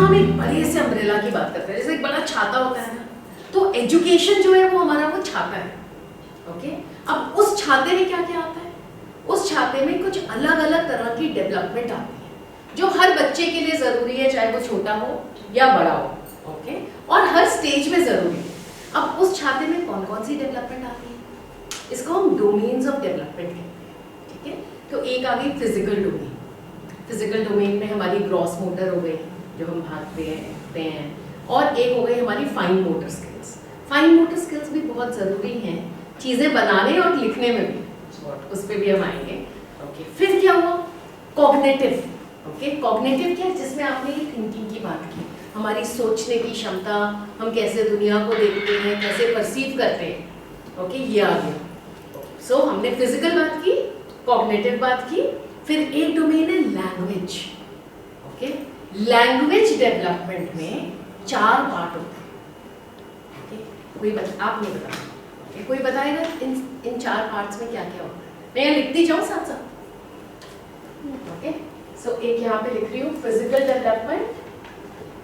हम एक बड़े से अम्ब्रेला की बात करते हैं, जैसे एक बड़ा छाता होता है ना, तो एजुकेशन जो है वो हमारा वो छाता है। ओके, अब उस छाते में क्या क्या आता है? उस छाते में कुछ अलग अलग तरह की डेवलपमेंट आती है जो हर बच्चे के लिए जरूरी है, चाहे वो छोटा हो या बड़ा हो। ओके, और हर स्टेज में जरूरी है। अब उस छाते में कौन कौन सी डेवलपमेंट आती है? इसको हम डोमेन्स ऑफ डेवलपमेंट कहते हैं। ठीक है, तो एक आ गई फिजिकल डोमेन। फिजिकल डोमेन में हमारी ग्रॉस मोटर हो गई, जो हम भागते हैं, और एक हो गई हमारी fine motor skills. Fine motor skills भी बहुत ज़रूरी हैं चीज़ें बनाने और लिखने में भी, उस पर भी हम आएंगे। ओके, फिर क्या हुआ? कॉग्निटिव। ओके, कॉग्निटिव क्या है? जिसमें आपने ये थिंकिंग की बात की, हमारी सोचने की क्षमता, हम कैसे दुनिया को देखते हैं, कैसे परसीव करते हैं। ओके, ये आ गया। सो हमने फिजिकल बात की, कॉग्निटिव बात की, फिर एक डोमेन है लैंग्वेज। ओके, लैंग्वेज डेवलपमेंट में 4 पार्ट होते हैं। ओके, आप नहीं बता, ओके, कोई बताएगा इन 4 पार्ट्स में क्या क्या होता है? मैं यहाँ लिखती जाऊँ साथ साथ। ओके, सो एक यहाँ पे लिख रही हूँ फिजिकल डेवलपमेंट,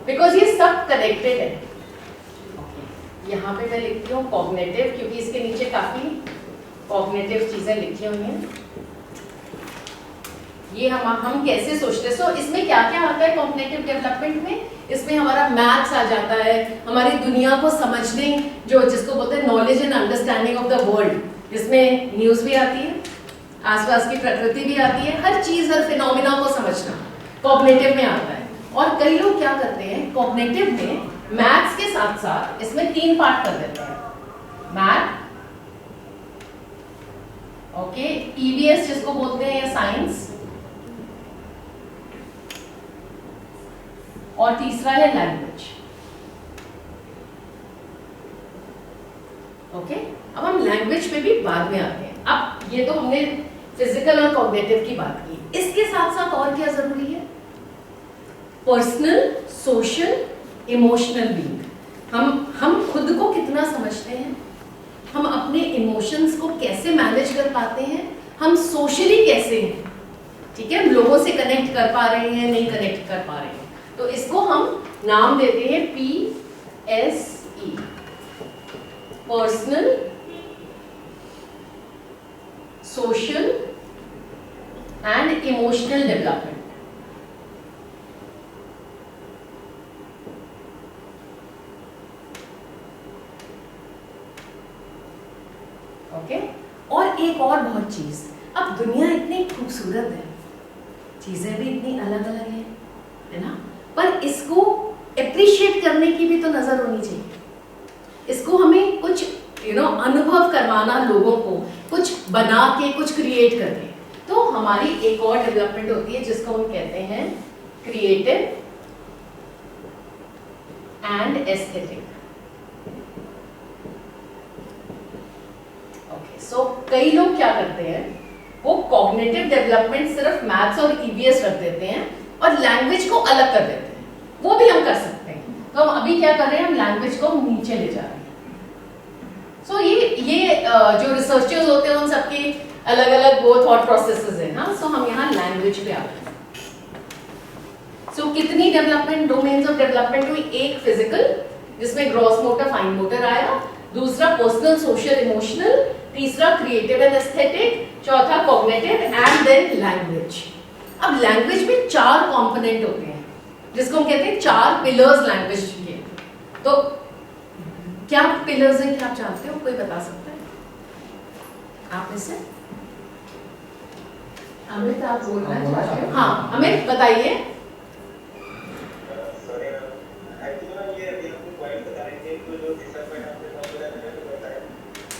बिकॉज ये सब कनेक्टेड है। ओके, यहाँ पे मैं लिखती हूँ कॉग्निटिव, क्योंकि इसके नीचे काफी कॉग्निटिव चीजें लिखी हुई हैं। ये हम कैसे सोचते हैं। सो इसमें क्या क्या आता है कॉग्निटिव डेवलपमेंट में? इसमें हमारा मैथ्स आ जाता है, हमारी दुनिया को समझने, जो जिसको बोलते हैं knowledge and understanding of the world. इसमें न्यूज़ भी आती है, आसपास की प्रकृति भी आती है, हर चीज़, हर फिनोमिना को समझना कॉग्निटिव में आता है। और कई लोग क्या करते हैं, कॉग्निटिव में मैथ्स के साथ साथ इसमें 3 पार्ट कर देते हैं। मैथ, ओके, ईवीएस जिसको बोलते हैं, या साइंस, और तीसरा है लैंग्वेज। ओके, अब हम लैंग्वेज पे भी बाद में आते हैं। अब ये तो हमने फिजिकल और कॉग्निटिव की बात की, इसके साथ साथ और क्या जरूरी है? Personal, social, emotional being. हम खुद को कितना समझते हैं, हम अपने इमोशंस को कैसे मैनेज कर पाते हैं, हम सोशली कैसे हैं, ठीक है, हम लोगों से कनेक्ट कर पा रहे हैं, नहीं कनेक्ट कर पा रहे हैं। तो इसको हम नाम देते हैं PSE, personal, social and emotional development. Okay, और एक और बहुत चीज, अब दुनिया इतनी खूबसूरत है, चीजें भी इतनी अलग अलग हैं, है ना, पर इसको एप्रिशिएट करने की भी तो नजर होनी चाहिए। इसको हमें कुछ अनुभव करवाना, लोगों को कुछ बना के, कुछ क्रिएट करके। तो हमारी एक और डेवलपमेंट होती है जिसको हम कहते हैं क्रिएटिव एंड एस्थेटिक। ओके, सो कई लोग क्या करते हैं, वो कॉग्निटिव डेवलपमेंट सिर्फ मैथ्स और ईवीएस रख देते हैं और लैंग्वेज को अलग कर देते हैं। वो भी हम कर सकते हैं। तो हम अभी क्या कर रहे हैं, हम लैंग्वेज को नीचे ले जा रहे हैं। सो ये जो रिसर्चर्स होते हैं उन सबके अलग अलग वो थॉट प्रोसेसेस हैं। हाँ, सो हम यहाँ लैंग्वेज पे आते हैं। सो कितनी डेवलपमेंट, डोमेन्स ऑफ डेवलपमेंट हुई? एक फिजिकल, जिसमें ग्रॉस मोटर, फाइन मोटर आया, दूसरा पर्सनल, सोशल, इमोशनल, तीसरा क्रिएटिव एंड एस्थेटिक, चौथा कॉग्निटिव, एंड देन लैंग्वेज। अब लैंग्वेज में 4 कंपोनेंट होते हैं जिसको हम कहते हैं 4 पिलर्स लैंग्वेज के। तो क्या पिलर्स हैं, क्या आप जानते हो? कोई बता सकता है आप में से? अमित, आप बोलना चाहते हो? हाँ, अमित बताइए।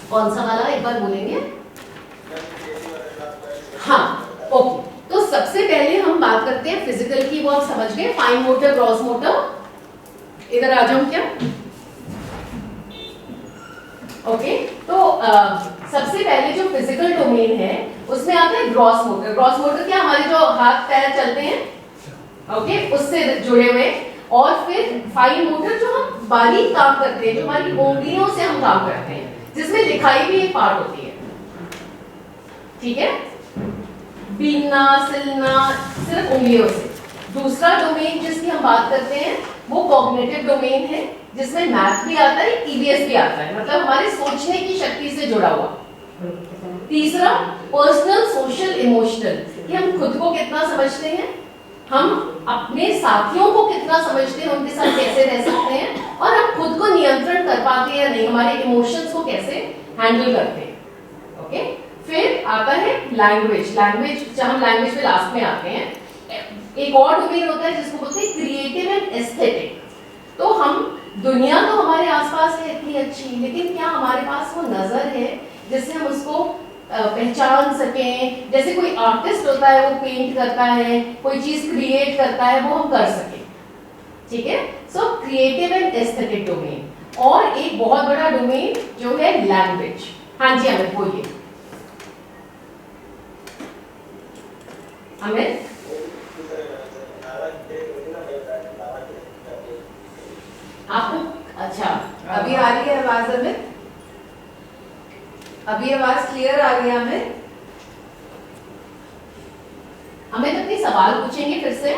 कौन सा वाला, एक बार बोलेंगे? हाँ, ओके, तो सबसे पहले हम बात करते हैं फिजिकल की, वो आप समझ गए, फाइन मोटर, ग्रॉस मोटर। इधर आ जाऊं क्या? ओके, तो सबसे पहले जो फिजिकल डोमेन है उसमें आता है ग्रॉस मोटर। ग्रॉस मोटर क्या, हमारे जो हाथ पैर चलते हैं, ओके, उससे जुड़े हुए। और फिर फाइन मोटर जो हम बारीक काम करते हैं, जो हमारी उंगलियों से हम काम करते हैं, जिसमें लिखाई भी एक पार्ट होती है, ठीक है, बीनना, सिलना सिर्फ उंगलियों से। दूसरा डोमेन जिसकी हम बात करते हैं वो कॉग्निटिव डोमेन है, जिसमें मैथ भी आता है, ईवीएस भी आता है, मतलब हमारे सोचने की शक्ति से जुड़ा हुआ। तीसरा पर्सनल, सोशल, इमोशनल, कि हम खुद को कितना समझते हैं, हम अपने साथियों को कितना समझते हैं, उनके साथ कैसे रह सकते हैं, और हम खुद को नियंत्रण कर पाते हैं या नहीं, हमारे इमोशंस को कैसे हैंडल करते हैं। ओके, फिर आता है लैंग्वेज। जब हम लैंग्वेज पे लास्ट में आते हैं, एक और डोमेन होता है जिसको बोलते हैं क्रिएटिव एंड एस्थेटिक। तो हम, दुनिया तो हमारे आसपास है इतनी अच्छी, लेकिन क्या हमारे पास वो नजर है जिससे हम उसको पहचान सकें? जैसे कोई आर्टिस्ट होता है, वो पेंट करता है, कोई चीज क्रिएट करता है, वो हम कर सकें। ठीक है, so creative and aesthetic domain. और एक बहुत बड़ा डोमेन जो है लैंग्वेज। हाँ जी अमित बोलिए। अमित, आपको अच्छा अभी आ रही है आवाज अमित? अभी आवाज क्लियर आ रही है अमित? हमें तो अपने सवाल पूछेंगे फिर से।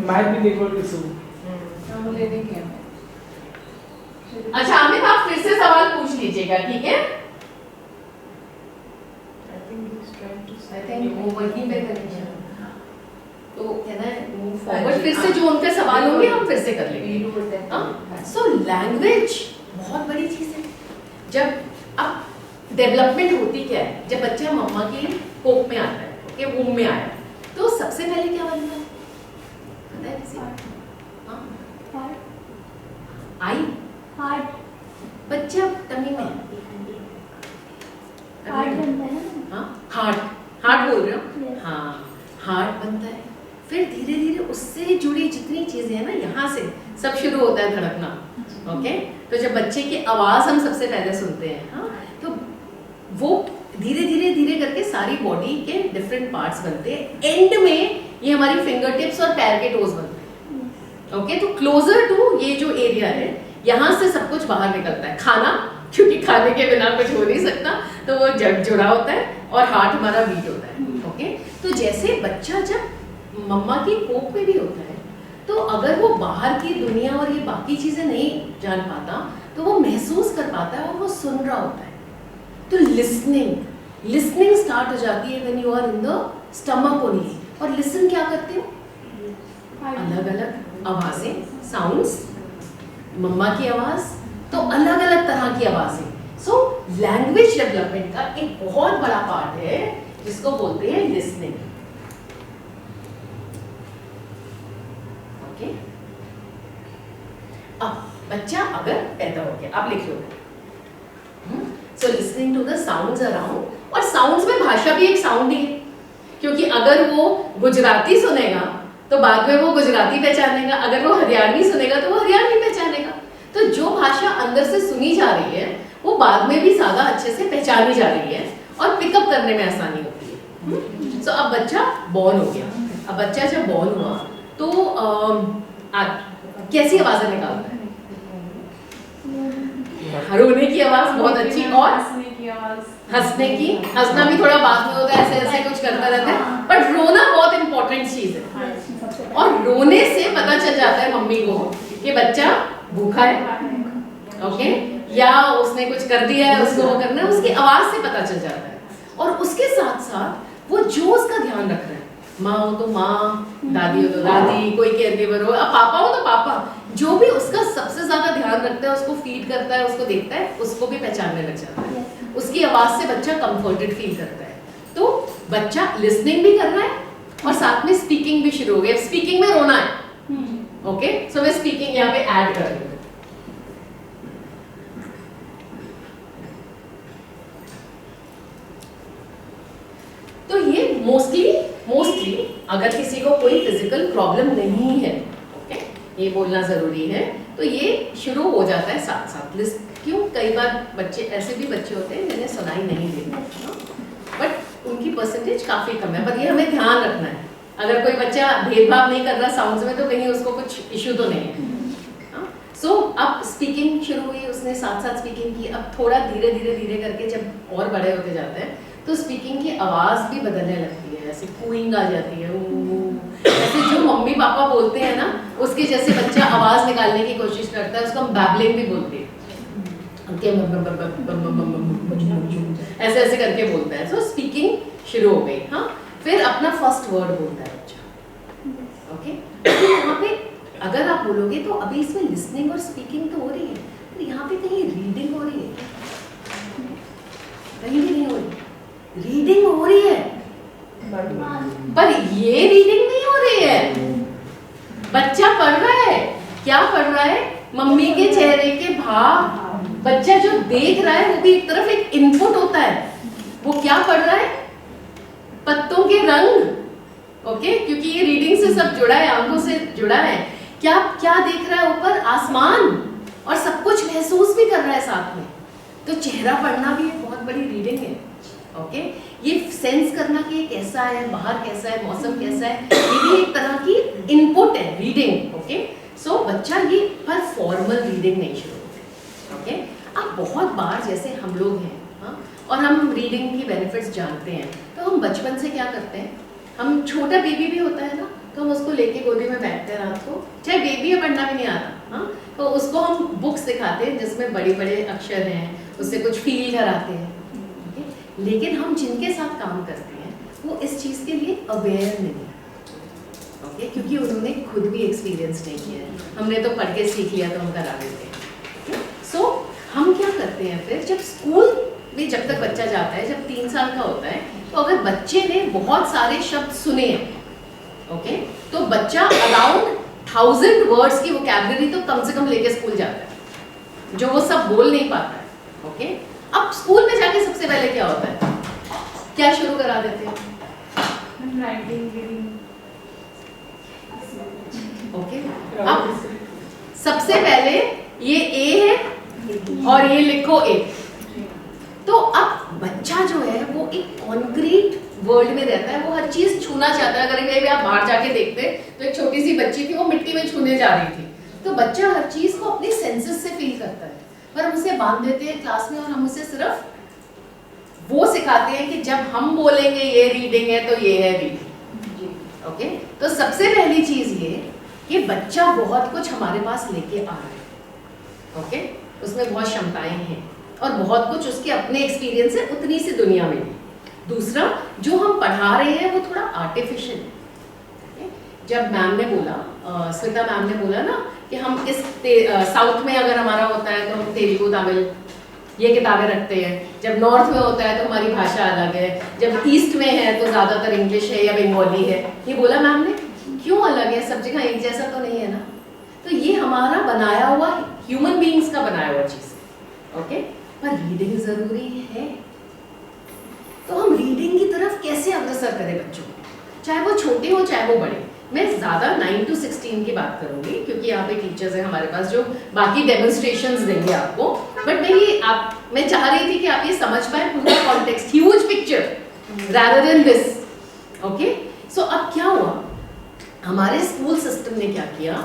might be network issue. हम ले देंगे हमें। अच्छा अमित, आप फिर से सवाल पूछ लीजिएगा, ठीक है? I think वो वहीं पे करेंगे। तो कहना है move forward, फिर से जो उनके सवाल होंगे हम फिर से कर लेंगे। सो लैंग्वेज बहुत बड़ी चीज है। जब अब डेवलपमेंट होती क्या है, जब बच्चा मम्मा की कोख में आता है, ओके, वूम में आया, तो सबसे पहले क्या बनता है पता है किसी को? आई, हार्ट, बच्चा टमी में हार्ट बोल रहे हो? हाँ, हार्ट बनता है। फिर धीरे धीरे उससे जुड़ी जितनी चीजें हैं ना, यहाँ से सब शुरू होता है धड़कना। ओके, तो जब बच्चे की आवाज हम सबसे पहले सुनते हैं, हाँ, तो वो धीरे धीरे धीरे करके सारी बॉडी के डिफरेंट पार्ट्स बनते हैं। एंड में ये हमारी फिंगर टिप्स और पैर के टोज बनते हैं। ओके, तो क्लोजर टू ये जो एरिया है, यहाँ से सब कुछ बाहर निकलता है। खाना, क्योंकि खाने के बिना कुछ हो नहीं सकता, तो वो जुड़ा होता है, और हार्ट हमारा बीट होता है। ओके, तो जैसे बच्चा जब मम्मा की कोख में भी होता है, तो अगर वो बाहर की दुनिया और ये बाकी चीजें नहीं जान पाता, तो वो महसूस कर पाता है और वो सुन रहा होता है। तो लिसनिंग स्टार्ट हो जाती है when you are in the stomach only. और लिसन क्या करते हो? अलग अलग आवाजें, साउंड्स, मम्मा की आवाज, तो अलग अलग तरह की आवाजें। सो लैंग्वेज डेवलपमेंट का एक बहुत बड़ा पार्ट है जिसको बोलते हैं लिसनिंग। ओके, अब बच्चा अगर पैदा हो गया, आप लिख लो। So listening to the sounds around, और साउंड्स में भाषा भी एक साउंड ही है, क्योंकि अगर वो गुजराती सुनेगा तो बाद में वो गुजराती पहचानेगा, अगर वो हरियाणवी सुनेगा तो वो हरियाणवी पहचानेगा। तो जो भाषा अंदर से सुनी जा रही है वो बाद में भी ज्यादा अच्छे से पहचानी जा रही है और पिकअप करने में आसानी होती है। सो अब बच्चा बॉर्न हो गया। अब बच्चा जब बॉर्न हुआ तो कैसी आवाजें निकालता है? रोने की आवाज बहुत अच्छी, और हंसने की, हंसना भी थोड़ा बाद में होता है, ऐसे ऐसे कुछ करता रहता है, बट रोना बहुत इंपॉर्टेंट चीज है। और रोने से पता चल जाता है मम्मी को कि बच्चा भूखा है, ओके, या उसने कुछ कर दिया है, उसको वो करना है, उसकी आवाज से पता चल जाता है। और उसके साथ साथ वो जो उसका ध्यान रख रहा है, माँ हो तो माँ, दादी हो तो दादी, कोई केयरगिवर हो, अब पापा हो तो पापा, जो भी उसका सबसे ज्यादा ध्यान रखता है, उसको फीड करता है, उसको देखता है, उसको भी पहचानने लग जाता है। उसकी आवाज से बच्चा कंफर्टेड फील करता है। तो बच्चा लिसनिंग भी कर रहा है और साथ में स्पीकिंग भी शुरू हो गई। स्पीकिंग में रोना है, ओके, सो मैं स्पीकिंग यहाँ पे ऐड कर रही हूँ। तो ये मोस्टली अगर किसी को कोई फिजिकल प्रॉब्लम नहीं है, ओके, ये बोलना जरूरी है, तो ये शुरू हो जाता है साथ साथ। क्यों, कई बार बच्चे, ऐसे भी बच्चे होते हैं जिन्हें सुनाई नहीं देती, बट उनकी परसेंटेज काफी कम है। पर ये हमें ध्यान रखना है, अगर कोई बच्चा भेदभाव नहीं कर रहा साउंड्स में, तो कहीं उसको कुछ इश्यू तो नहीं है। सो अब स्पीकिंग शुरू हुई, उसने साथ साथ स्पीकिंग की। अब थोड़ा धीरे धीरे करके जब और बड़े होते जाते हैं, तो स्पीकिंग की आवाज़ भी बदलने लगती है, ऐसे कूइंग आ जाती है, ऐसे जो मम्मी पापा बोलते हैं ना उसके जैसे बच्चा आवाज़ निकालने की कोशिश करता है, उसको हम बैबलिंग भी बोलते हैं, ऐसे ऐसे करके बोलता है। सो स्पीकिंग शुरू हो गई। हाँ, फिर अपना फर्स्ट वर्ड बोलता है बच्चा। ओके, तो यहाँ पे अगर आप बोलोगे तो अभी इसमें लिसनिंग और स्पीकिंग तो हो रही है, तो यहाँ पे कहीं रीडिंग हो रही है? कहीं भी नहीं हो रही। रीडिंग हो रही है पर ये रीडिंग नहीं हो रही है। बच्चा पढ़ रहा है, क्या पढ़ रहा है? मम्मी के चेहरे के भाव। बच्चा जो देख रहा है वो भी एक तरफ एक इनपुट होता है। वो क्या पढ़ रहा है? पत्तों के रंग। ओके, क्योंकि ये रीडिंग से सब जुड़ा है, आंखों से जुड़ा है। क्या क्या देख रहा है? ऊपर आसमान, और सब कुछ महसूस भी कर रहा है साथ में। तो चेहरा पढ़ना भी एक बहुत बड़ी रीडिंग है। ओके, ये सेंस करना कि ये कैसा है, बाहर कैसा है, मौसम कैसा है, ये भी एक तरह की इनपुट है, रीडिंग। ओके, सो बच्चा ये पर फॉर्मल रीडिंग नहीं शुरू होती। ओके, अब बहुत बार जैसे हम लोग हैं, हाँ, और हम रीडिंग की बेनिफिट्स जानते हैं, तो हम बचपन से क्या करते हैं, हम छोटा बेबी भी होता है ना, तो हम उसको लेके गोदी में बैठते हैं रात को, चाहे बेबी है, पढ़ना भी नहीं आता, हाँ, तो उसको हम बुक्स दिखाते हैं जिसमें बड़े बड़े अक्षर हैं, उससे कुछ फील कराते हैं। लेकिन हम जिनके साथ काम करते हैं वो इस चीज़ के लिए अवेयर नहीं है। ओके, क्योंकि उन्होंने खुद भी एक्सपीरियंस नहीं किया है, हमने तो पढ़ के सीख लिया तो हम करा देते हैं। सो हम क्या करते हैं फिर, जब स्कूल में जब तक बच्चा जाता है, जब 3 साल का होता है, तो अगर बच्चे ने बहुत सारे शब्द सुने हैं, ओके, तो बच्चा अराउंड 1000 वर्ड्स की वोकैबुलरी तो कम से कम लेके स्कूल जाता है, जो वो सब बोल नहीं पाता है। ओके, अब स्कूल में जाके सबसे पहले क्या होता है, क्या शुरू करा देते हैं? ओके, अब सबसे पहले ये ए है और ये लिखो ए। तो अब बच्चा जो है वो एक कॉन्क्रीट वर्ल्ड में रहता है, वो हर चीज छूना चाहता है। अगर कहीं भी आप बाहर जाके देखते तो एक छोटी सी बच्ची थी, वो मिट्टी में छूने जा रही थी। तो बच्चा हर चीज को अपने सेंसेस से फील करता है, पर हम उसे बांध देते हैं क्लास में और हम उसे सिर्फ वो सिखाते हैं कि जब हम बोलेंगे ये रीडिंग है तो ये है रीडिंग। ओके, तो सबसे पहली चीज ये कि बच्चा बहुत कुछ हमारे पास लेके आ रहा है। ओके, उसमें बहुत क्षमताएं हैं और बहुत कुछ उसके अपने एक्सपीरियंस है उतनी सी दुनिया में। दूसरा, जो हम पढ़ा रहे हैं वो थोड़ा आर्टिफिशियल है। जब मैम ने बोला, स्मिता मैम ने बोला ना कि हम इस साउथ में अगर हमारा होता है तो हम तेलुगु, तमिल ये किताबें रखते हैं, जब नॉर्थ में होता है तो हमारी भाषा अलग है, जब ईस्ट में है तो ज़्यादातर इंग्लिश है या बंगाली है। ये बोला मैम ने, क्यों अलग है, सब जगह एक जैसा तो नहीं है ना। तो ये हमारा बनाया हुआ, ह्यूमन बीइंग्स का बनाया हुआ चीज़ है। ओके, पर रीडिंग ज़रूरी है। तो हम रीडिंग की तरफ कैसे अग्रसर करें बच्चों को, चाहे वो छोटे हो चाहे वो बड़े। मैं ज़्यादा 9 to 16 की बात करूंगी क्योंकि यहाँ पे टीचर्स हैं हमारे पास जो बाकी डेमोन्स्ट्रेशंस देंगे आपको, बट मैं चाह रही थी कि आप ये समझ पाए पूरा context, huge picture rather than this. Okay, so अब क्या हुआ, हमारे स्कूल सिस्टम ने क्या किया,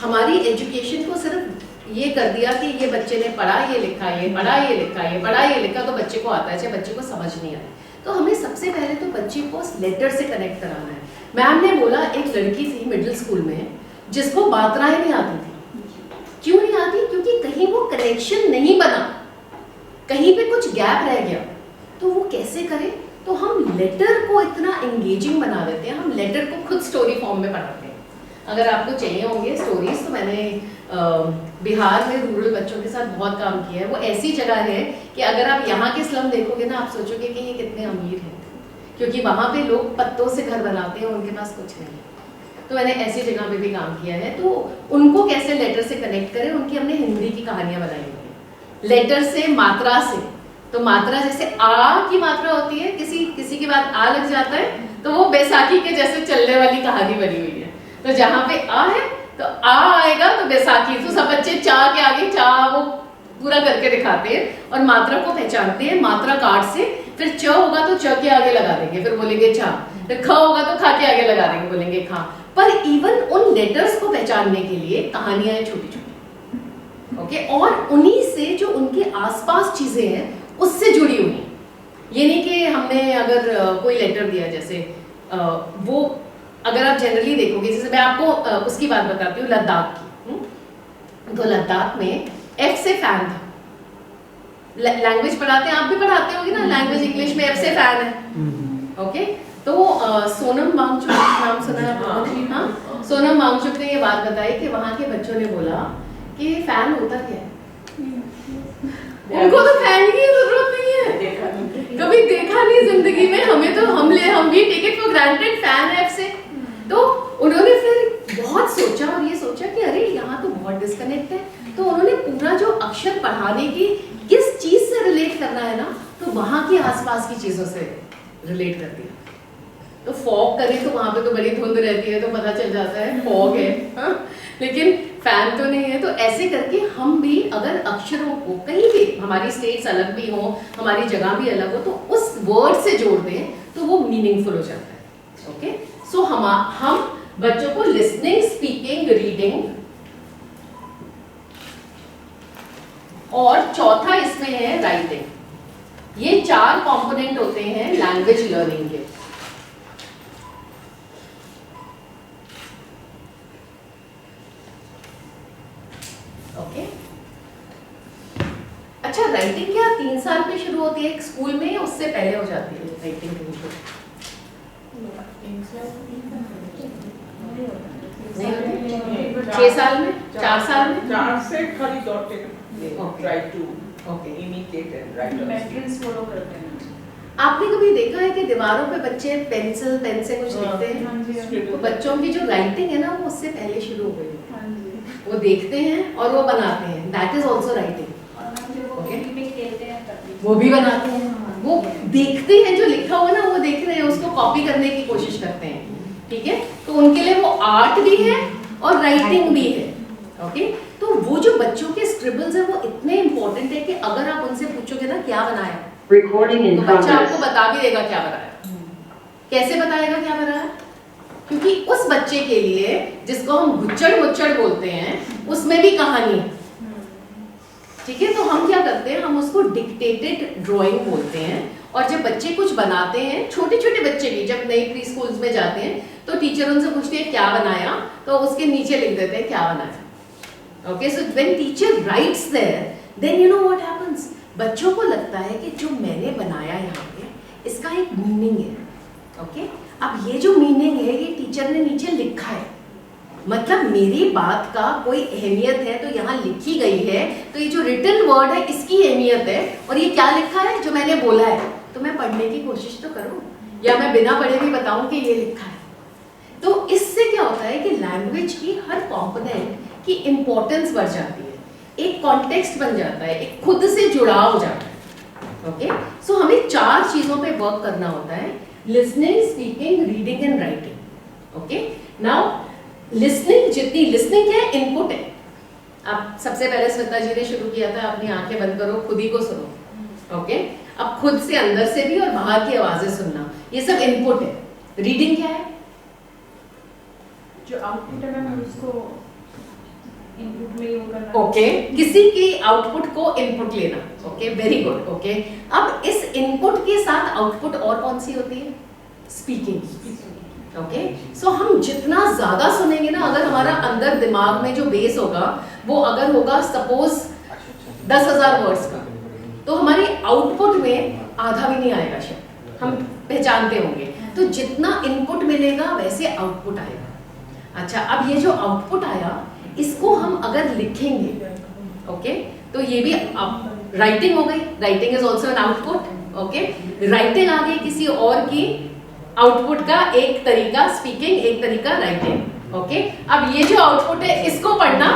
हमारी एजुकेशन को सिर्फ ये कर दिया कि ये बच्चे ने पढ़ा, ये लिखा, ये पढ़ा, ये लिखा, ये पढ़ा, ये लिखा, तो बच्चे को आता है, चाहे बच्चे को समझ नहीं आए। तो हमें सबसे पहले तो बच्चे को लेटर से कनेक्ट कराना है। मैम ने बोला एक लड़की थी मिडिल स्कूल में जिसको मात्राएं नहीं आती थी। क्यों नहीं आती? क्योंकि कहीं वो कनेक्शन नहीं बना, कहीं पे कुछ गैप रह गया। तो वो कैसे करे? तो हम लेटर को इतना एंगेजिंग बना देते हैं, हम लेटर को खुद स्टोरी फॉर्म में पढ़ाते हैं। अगर आपको चाहिए होंगे स्टोरीज तो मैंने बिहार में रूरल बच्चों के साथ बहुत काम किया है। वो ऐसी जगह है कि अगर आप यहाँ के स्लम देखोगे ना, आप सोचोगे कि ये कितने अमीर हैं, क्योंकि वहाँ पे लोग पत्तों से घर बनाते हैं, उनके पास कुछ नहीं। तो मैंने ऐसी जगह पे भी काम किया है। तो उनको कैसे लेटर से कनेक्ट करें, उनकी हमने हिंदी की कहानियाँ बनाई हुई हैं लेटर से, मात्रा से। तो मात्रा जैसे आ की मात्रा होती है, किसी के बाद आ लग जाता है, तो वो बैसाखी के जैसे चलने वाली कहानी बनी हुई है। तो जहाँ पे आ है तो आ आएगा तो बैसाखी, तो सब बच्चे चा के आगे चा वो पूरा करके दिखाते हैं और मात्रा को पहचानते हैं मात्रा कार्ड से। फिर च होगा तो च के आगे लगा देंगे, फिर बोलेंगे चा। फिर ख होगा तो खा के आगे लगा देंगे, बोलेंगे खा। पर इवन उन लेटर्स को पहचानने के लिए कहानियां हैं छोटी छोटी। ओके, और उन्हीं से जो उनके आसपास चीजें हैं उससे जुड़ी हुई। ये नहीं कि हम हमने अगर कोई लेटर दिया, जैसे वो अगर आप जनरली देखोगे, जैसे मैं आपको उसकी बात बताती हूँ, लद्दाख की। तो लद्दाख में एफ से फैन था। लैंग्वेज पढ़ाते हैं, आप भी पढ़ाते होगे ना, लैंग्वेज इंग्लिश में एफ से फैन है। ओके, तो सोनम वांगचुक, नाम सुना है आपने? हाँ, सोनम वांगचुक ने ये बात बताई कि वहाँ के बच्चों ने बोला कि फैन होता क्या है, उनको तो फैन की जरूरत नहीं है, कभी देखा नहीं जिंदगी में, हमें तो हम भी take it for granted, fan है एफ से। तो उन्होंने फिर बहुत सोचा और ये सोचा कि अरे यहाँ तो बहुत डिस्कनेक्ट है, तो उन्होंने पूरा जो अक्षर पढ़ाने की किस चीज से रिलेट करना है ना, तो वहाँ के आसपास की चीजों से रिलेट कर दिया। तो फॉग करें तो वहाँ पे तो बड़ी धुंध रहती है, तो पता चल जाता है फॉग है, हाँ? लेकिन फैन तो नहीं है। तो ऐसे करके हम भी अगर अक्षरों को कहीं भी, हमारी स्टेट्स अलग भी हो, हमारी जगह भी अलग हो, तो उस वर्ड से जोड़ दें तो वो मीनिंगफुल हो जाता है। ओके, सो हम बच्चों को लिसनिंग, स्पीकिंग, रीडिंग, और चौथा इसमें है राइटिंग। ये 4 कंपोनेंट होते हैं लैंग्वेज लर्निंग के। ओके, अच्छा, राइटिंग क्या 3 साल में शुरू होती है स्कूल में, या उससे पहले हो जाती है राइटिंग की शुरू? नहीं होती? 6 साल में, 4 साल में? 4 से खाली dot try to imitate and write. Matrix follow करते हैं। आपने कभी देखा है कि दीवारों पे बच्चे पेंसिल पेन से कुछ लिखते हैं? हाँ जी, तो बच्चों की जो राइटिंग है ना, वो उससे पहले शुरू हो गई है। हाँ जी। वो देखते हैं और वो बनाते हैं, दैट इज ऑल्सो राइटिंग। वो भी बनाते हैं, वो देखते हैं जो लिखा हुआ ना, वो देख रहे हैं, उसको कॉपी करने की कोशिश करते हैं। ठीक है, तो उनके लिए वो आर्ट भी है और राइटिंग भी है। ओके, तो वो जो बच्चों के स्क्रिबल्स है वो इतने इंपॉर्टेंट है कि अगर आप उनसे पूछोगे ना क्या बनाया, तो बच्चा आपको बता भी देगा क्या बनाया। कैसे बताएगा क्या बनाया? क्योंकि उस बच्चे के लिए, जिसको हम गुच्चड़ बोलते हैं, उसमें भी कहानी है। ठीक है, तो हम क्या करते हैं, हम उसको डिक्टेटेड ड्राइंग बोलते हैं। और जब बच्चे कुछ बनाते हैं, छोटे छोटे बच्चे भी जब नई प्री स्कूल्स में जाते हैं, तो टीचर उनसे पूछते हैं क्या बनाया, तो उसके नीचे लिख देते हैं क्या बनाया। Okay, so when teacher writes there, then you know what happens, बच्चों को लगता है कि जो मैंने बनाया यहाँ पे, इसका एक मीनिंग है। ओके, अब ये जो मीनिंग है, ये टीचर ने नीचे लिखा है, मतलब मेरी बात का कोई अहमियत है तो यहाँ लिखी गई है, तो ये जो रिटन वर्ड है इसकी अहमियत है, और ये क्या लिखा है जो मैंने बोला है, तो मैं पढ़ने की कोशिश तो करूँ, या मैं बिना पढ़े भी बताऊं कि ये लिखा है। तो इससे क्या होता है कि लैंग्वेज की हर कंपोनेंट की इंपॉर्टेंस बढ़ जाती है, एक कॉन्टेक्स्ट बन जाता है, एक खुद से जुड़ाव हो जाता है। ओके, सो हमें 4 चीजों पे वर्क करना होता है, listening, speaking, reading and writing. Okay, now listening, जितनी लिसनिंग क्या है, इनपुट है। आप सबसे पहले श्वेता जी ने शुरू किया था, अपनी आंखें बंद करो, खुद ही को सुनो। ओके, अब खुद से, अंदर से भी और बाहर की आवाजें सुनना, ये सब इनपुट है। रीडिंग क्या है? जो आउटपुट है मैम, उसको इनपुट में यूज करना। ओके, किसी की आउटपुट को इनपुट लेना। Okay, very good. ओके, अब इस इनपुट के साथ आउटपुट और कौन सी होती है? स्पीकिंग। ओके, सो हम जितना ज्यादा सुनेंगे ना, अगर हमारा अंदर दिमाग में जो बेस होगा वो अगर होगा सपोज 10,000 वर्ड्स का, तो हमारी आउटपुट में आधा भी नहीं आएगा शायद, हम पहचानते होंगे। तो जितना इनपुट मिलेगा वैसे आउटपुट आएगा। अच्छा, अब ये जो आउटपुट आया, इसको हम अगर लिखेंगे, ओके, तो ये भी राइटिंग हो गई। Writing is also an output. Okay, writing आ गई किसी और की आउटपुट का एक तरीका, स्पीकिंग एक तरीका, राइटिंग। ओके, अब ये जो आउटपुट है इसको पढ़ना,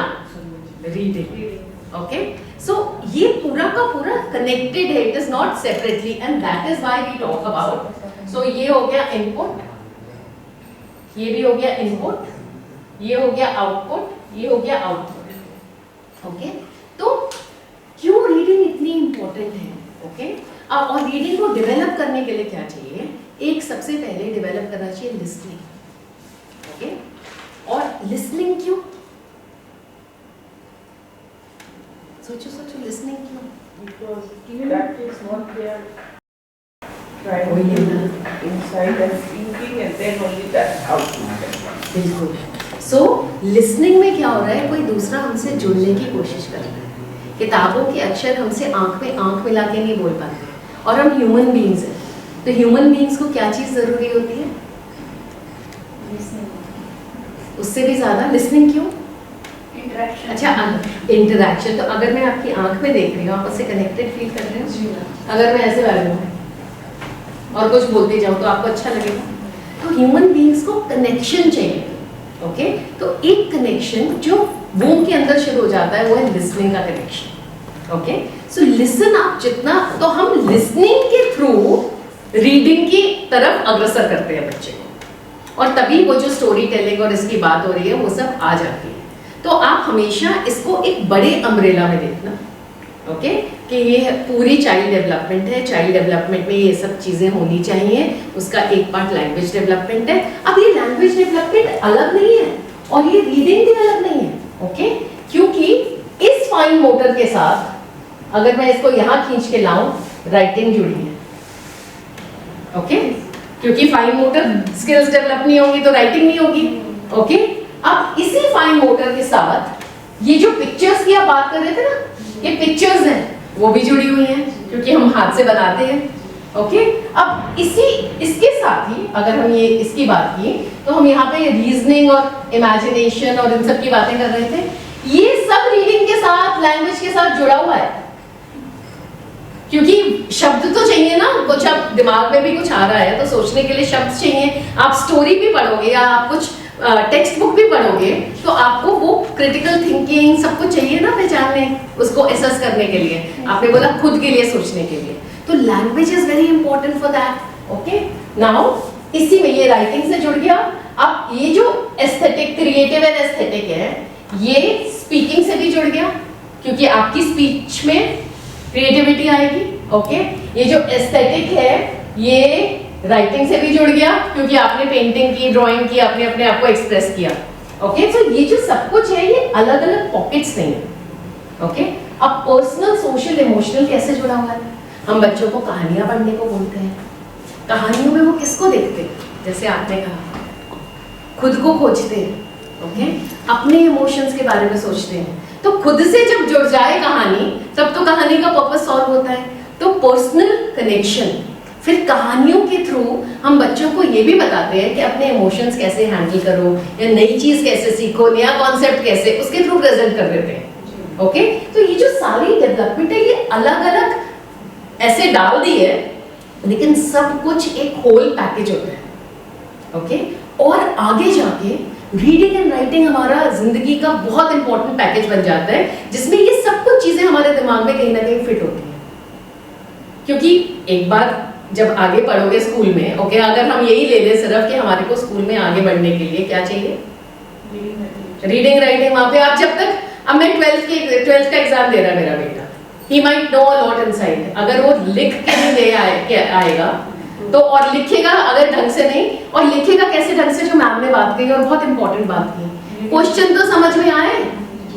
रीडिंग। ओके, सो ये पूरा का पूरा कनेक्टेड है, it is not separately, and that is why we talk about. So ये हो गया इनपुट, ये भी हो गया इनपुट, ये हो गया आउटपुट, ये हो गया आउटपुट। ओके, तो क्यों रीडिंग इतनी इंपॉर्टेंट है? ओके, और रीडिंग को डेवलप करने के लिए क्या चाहिए? एक सबसे पहले डेवलप करना चाहिए लिसनिंग। ओके, और लिसनिंग क्यों? सोचो लिसनिंग क्यों? Because that is what they are Try inside and thinking and then only that's output. बिल्कुल। सो लिसनिंग में क्या हो रहा है, कोई दूसरा हमसे जुड़ने की कोशिश कर रहा है। किताबों के अक्षर हमसे आंख में आंख मिला के नहीं बोल पाते, और हम ह्यूमन बीइंग्स हैं, तो ह्यूमन बीइंग्स को क्या चीज़ ज़रूरी होती है? उससे भी ज़्यादा लिसनिंग। क्यों? इंटरेक्शन। अच्छा, इंटरेक्शन। तो अगर मैं आपकी आंख में देख रही हूँ, आप उससे कनेक्टेड फील कर रहे हो? अगर मैं ऐसे बैठ जाऊँ और कुछ बोलते जाऊँ तो आपको अच्छा लगेगा? तो ह्यूमन बीइंग्स को कनेक्शन चाहिए। ओके, तो एक कनेक्शन जो वूम के अंदर शुरू हो जाता है वो है लिसनिंग का कनेक्शन। ओके, सो लिसन आप जितना, तो हम लिसनिंग के थ्रू रीडिंग की तरफ अग्रसर करते हैं बच्चे को, और तभी वो जो स्टोरी टेलिंग और इसकी बात हो रही है वो सब आ जाती है। तो आप हमेशा इसको एक बड़े अम्ब्रेला में देखना, ओके, कि ये पूरी चाइल्ड डेवलपमेंट है। चाइल्ड डेवलपमेंट में ये सब चीज़ें होनी चाहिए। उसका एक पार्ट लैंग्वेज डेवलपमेंट है। अब ये लैंग्वेज डेवलपमेंट अलग नहीं है और ये रीडिंग भी अलग नहीं है, ओके, क्योंकि इस फाइन मोटर के साथ अगर मैं इसको यहाँ खींच के लाऊं, राइटिंग जुड़ी है, ओके, क्योंकि फाइन मोटर स्किल्स डेवलप नहीं होंगी तो राइटिंग नहीं होगी, ओके। अब इसी फाइन मोटर के साथ ये जो पिक्चर्स की आप बात कर रहे थे ना, ये पिक्चर्स हैं, वो भी जुड़ी हुई हैं क्योंकि हम हाथ से बनाते हैं, ओके। अब इसके साथ ही अगर हम ये इसकी बात की तो हम यहाँ पे रीजनिंग और इमेजिनेशन और इन सब की बातें कर रहे थे। ये सब रीडिंग के साथ, लैंग्वेज के साथ जुड़ा हुआ है, क्योंकि शब्द तो चाहिए ना। कुछ अब दिमाग में भी कुछ आ रहा है तो सोचने के लिए शब्द चाहिए। आप स्टोरी भी पढ़ोगे या आप कुछ टेक्स्ट बुक भी पढ़ोगे तो आपको वो क्रिटिकल थिंकिंग सब कुछ चाहिए ना, पहचानने, उसको एसेस करने के लिए। आपने बोला खुद के लिए सोचने के लिए, तो language is very important for that, okay. Now इसी में ये राइटिंग से जुड़ गया। अब ये जो एस्थेटिक, क्रिएटिव एंड एस्थेटिक है, ये स्पीकिंग से भी जुड़ गया क्योंकि आपकी स्पीच में क्रिएटिविटी आएगी, ओके। ये जो एस्थेटिक है ये राइटिंग से भी जुड़ गया क्योंकि आपने पेंटिंग की, ड्राइंग की, आपने अपने आप को एक्सप्रेस किया, ओके। तो ये जो सब कुछ है ये अलग अलग पॉकेट्स नहीं है, ओके। अब पर्सनल, सोशल, इमोशनल कैसे जुड़ा हुआ है? हम बच्चों को कहानियां पढ़ने को बोलते हैं। कहानियों में वो किसको देखते हैं? जैसे आपने कहा, खुद को खोजते हैं, ओके, अपने इमोशंस के बारे में सोचते हैं। तो खुद से जब जुड़ जाए कहानी, तब तो कहानी का पर्पस सॉल्व होता है। तो पर्सनल कनेक्शन, फिर कहानियों के थ्रू हम बच्चों को ये भी बताते हैं कि अपने इमोशंस कैसे हैंडल करो या नई चीज कैसे सीखो, नया कॉन्सेप्ट कैसे, उसके थ्रू प्रेजेंट कर देते हैं, ओके। तो ये जो सारी डेवलपमेंट है ये अलग अलग ऐसे डाल दी है, लेकिन सब कुछ एक होल पैकेज होता है, ओके। और आगे जाके रीडिंग एंड राइटिंग हमारा जिंदगी का बहुत इंपॉर्टेंट पैकेज बन जाता है, जिसमें ये सब कुछ चीजें हमारे दिमाग में कहीं ना कहीं फिट होती हैं। क्योंकि एक बार जब आगे पढ़ोगे स्कूल में, ओके, अगर हम यही ले लें सिर्फ कि हमारे को स्कूल में आगे बढ़ने के लिए क्या चाहिए, रीडिंग राइटिंग, वहां पे आप जब तक, अब मैं 12th का एग्जाम दे रहा है मेरा बेटा, he might know a lot inside, अगर वो लिख के नहीं ले आएगा तो, और लिखेगा अगर ढंग से नहीं, और लिखेगा कैसे ढंग से, जो मैम ने बात कही और बहुत इंपॉर्टेंट बात की, क्वेश्चन तो समझ में आए,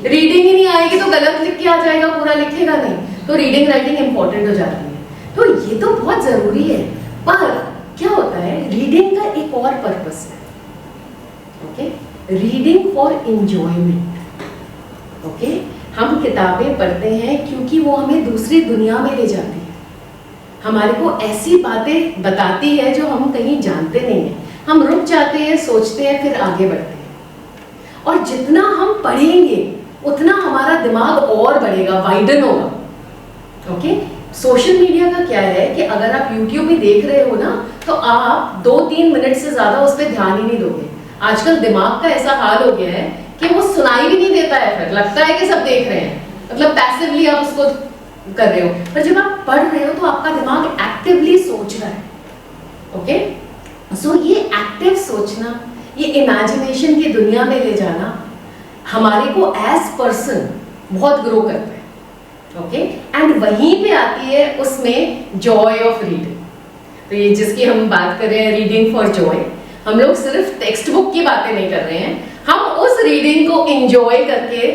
रीडिंग ही नहीं आएगी तो गलत लिख के आ जाएगा, पूरा लिखेगा नहीं, तो रीडिंग राइटिंग इंपॉर्टेंट हो जाती है। तो ये तो बहुत जरूरी है, पर क्या होता है, रीडिंग का एक और पर्पस है, okay, reading for enjoyment, okay. हम किताबें पढ़ते हैं क्योंकि वो हमें दूसरी दुनिया में ले जाती है, हमारे को ऐसी बातें बताती है जो हम कहीं जानते नहीं हैं, हम रुक जाते हैं, सोचते हैं, फिर आगे बढ़ते हैं। और जितना हम पढ़ेंगे उतना हमारा दिमाग और बढ़ेगा, वाइडन होगा, ओके। सोशल मीडिया का क्या है कि अगर आप YouTube भी देख रहे हो ना, तो आप 2-3 मिनट से ज्यादा उस पर ध्यान ही नहीं दोगे। आजकल दिमाग का ऐसा हाल हो गया है कि वो सुनाई भी नहीं देता है, फिर लगता है कि सब देख रहे हैं, मतलब पैसिवली आप उसको कर रहे हो, पर जब आप पढ़ रहे हो तो आपका दिमाग एक्टिवली सोच रहा है, ओके। सो ये एक्टिव सोचना, ये इमेजिनेशन की दुनिया में ले जाना हमारे को एज पर्सन बहुत ग्रो करता है, ओके। एंड वहीं पे आती है उसमें जॉय ऑफ रीडिंग। तो ये जिसकी हम बात कर रहे हैं, रीडिंग फॉर जॉय, हम लोग सिर्फ टेक्स्ट बुक की बातें नहीं कर रहे हैं, हम उस रीडिंग को एंजॉय करके,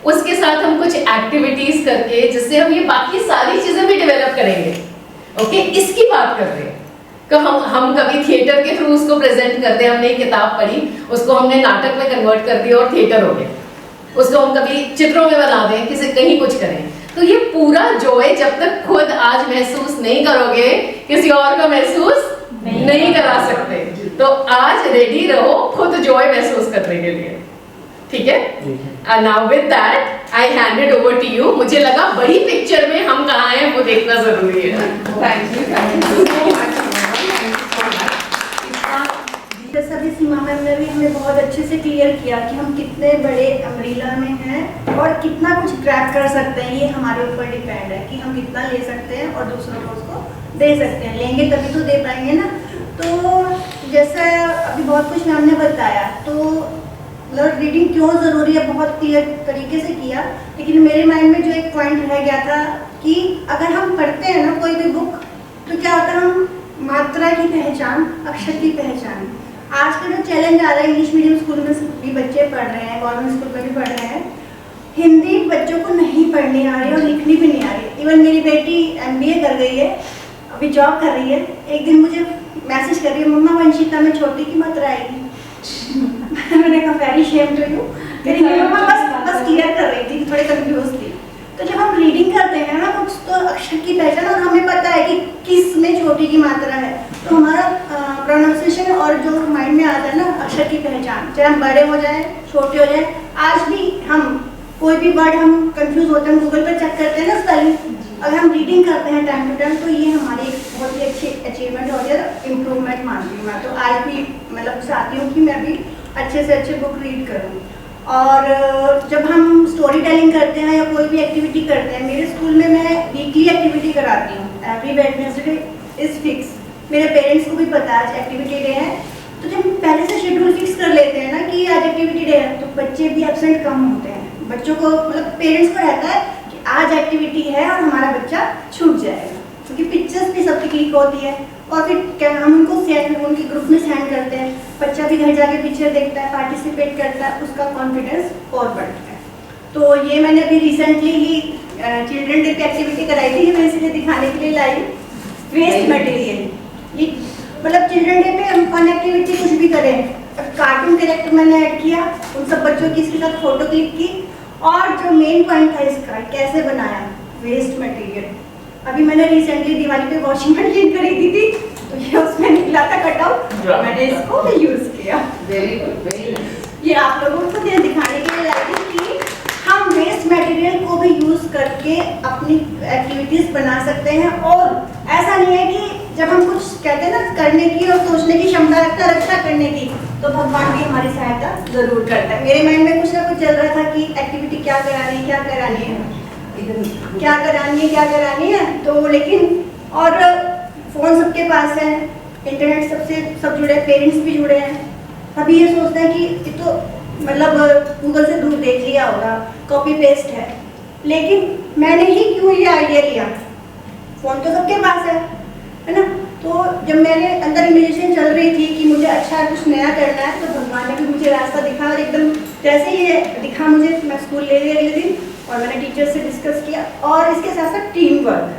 उसके साथ हम कुछ एक्टिविटीज करके, जिससे हम ये बाकी सारी चीजें भी डेवलप करेंगे, ओके, इसकी बात कर रहे हैं। हम कभी थिएटर के थ्रू उसको प्रेजेंट करते हैं, हमने एक किताब पढ़ी, उसको हमने नाटक में कन्वर्ट कर दिया और थिएटर हो गया। उसको हम कभी चित्रों में बना दें, किसी कहीं कुछ करें, तो ये पूरा जॉय जब तक खुद आज महसूस नहीं करोगे किसी और को महसूस नहीं करा सकते। तो आज रेडी रहो खुद जॉय महसूस करने के लिए, ठीक है? And now with that I hand it over to you। मुझे लगा बड़ी पिक्चर में हम कहाँ हैं वो देखना जरूरी है। Thank you so much। जैसा भी सीमा मैम ने भी हमें बहुत अच्छे से क्लियर किया कि हम कितने बड़े अम्ब्रेला में हैं और कितना कुछ ग्रैब कर सकते हैं, ये हमारे ऊपर डिपेंड है कि हम कितना ले सकते हैं और दूसरों को उसको दे सकते हैं। लेंगे तभी तो दे पाएंगे ना। तो जैसा अभी बहुत कुछ मैम ने बताया, तो मतलब रीडिंग क्यों ज़रूरी है बहुत क्लियर तरीके से किया, लेकिन मेरे माइंड में जो एक पॉइंट रह गया था कि अगर हम पढ़ते हैं ना कोई भी बुक, तो क्या होता है, हम मात्रा की पहचान, अक्षर की पहचान, आज का जो चैलेंज आ रहा है, इंग्लिश मीडियम स्कूल में भी बच्चे पढ़ रहे हैं, गवर्नमेंट स्कूल में भी पढ़ रहे हैं, हिंदी बच्चों को नहीं पढ़नी आ रही और लिखनी भी नहीं आ रही। इवन मेरी बेटी MBA कर गई है, अभी जॉब कर रही है। एक दिन मुझे मैसेज कर रही है, मम्मा वंशिता में छोटी की मात्रा आएगी। मैंने कहा वेरी शेम टू यू। मेरी मम्मा बस क्लियर कर रही थी, थोड़ी कंफ्यूज थी। तो जब हम रीडिंग करते हैं ना कुछ, तो अक्षर की पहचान और हमें पता है कि किस में छोटी की मात्रा है, तो हमारा प्रोनाउंसिएशन और जो माइंड में आता है ना अक्षर की पहचान, चाहे हम बड़े हो जाए छोटे हो जाए, आज भी हम कोई भी वर्ड हम कंफ्यूज होते हैं, गूगल पर चेक करते हैं ना स्पेलिंग, अगर हम रीडिंग करते हैं टाइम टू टाइम, तो ये हमारी एक बहुत ही अच्छी अचीवमेंट और इम्प्रूवमेंट मानती हूँ मैं। तो आज भी मतलब चाहती हूँ कि मैं भी अच्छे से अच्छे बुक रीड करूँ। और जब हम स्टोरी टेलिंग करते हैं या कोई भी एक्टिविटी करते हैं, मेरे स्कूल में मैं वीकली एक्टिविटी कराती हूँ, एवरी वेडनेसडे इज फिक्स। मेरे पेरेंट्स को भी पता है आज एक्टिविटी डे है, तो जब पहले से शेड्यूल फिक्स कर लेते हैं ना कि आज एक्टिविटी डे है, तो बच्चे भी एब्सेंट कम होते हैं। बच्चों को मतलब पेरेंट्स को रहता है कि आज एक्टिविटी है और हमारा बच्चा छूट जाएगा, क्योंकि पिक्चर्स भी सबकी क्लिक होती है और फिर क्या हम उनको उनके ग्रुप में सेंड करते हैं, बच्चा भी घर जाके पिक्चर देखता है, पार्टिसिपेट करता है, उसका कॉन्फिडेंस और बढ़ता है। तो ये मैंने अभी रिसेंटली ही चिल्ड्रन डे की एक्टिविटी कराई थी, मैं इसलिए दिखाने के लिए लाई। वेस्ट मटेरियल, ये मतलब चिल्ड्रन डे पे हम फन एक्टिविटी कुछ भी करें, कार्टून कैरेक्टर मैंने ऐड किया, उन सब बच्चों की इसके साथ फोटो क्लिक की, और जो मेन पॉइंट था इसका कैसे बनाया, वेस्ट मटेरियल। अभी मैंने रिसेंटली दिवाली पे वॉशिंग मशीन खरीदी थी, तो ये उसमें निकला था कटआउट, मैंने इसको यूज किया। Very good, very good. ये आप लोगों को दिखाने के लिए लाई थी कि हम वेस्ट मटेरियल को भी यूज करके अपनी एक्टिविटीज बना सकते हैं। और ऐसा नहीं है कि जब हम कुछ कहते हैं ना करने की और सोचने की क्षमता रखता है रक्षा करने की, तो भगवान भी हमारी सहायता जरूर करता है। मेरे माइंड में कुछ ना कुछ चल रहा था कि एक्टिविटी क्या करानी है, क्या करानी है, तो लेकिन और फोन सबके पास है, इंटरनेट सब जुड़े, पेरेंट्स भी जुड़े हैं। अभी ये सोचते हैं कि ये तो मतलब गूगल से दूर देख लिया होगा, कॉपी पेस्ट है, लेकिन मैंने ही क्यों ये आइडिया लिया, फोन तो सबके पास है ना। तो जब मेरे अंदर इमेजिनेशन चल रही थी कि मुझे अच्छा कुछ नया करना है, तो भगवान ने भी मुझे रास्ता दिखा, और एकदम जैसे ये दिखा मुझे, मैं स्कूल ले गई अगले दिन और मैंने टीचर से डिस्कस किया। और इसके साथ साथ टीम वर्क,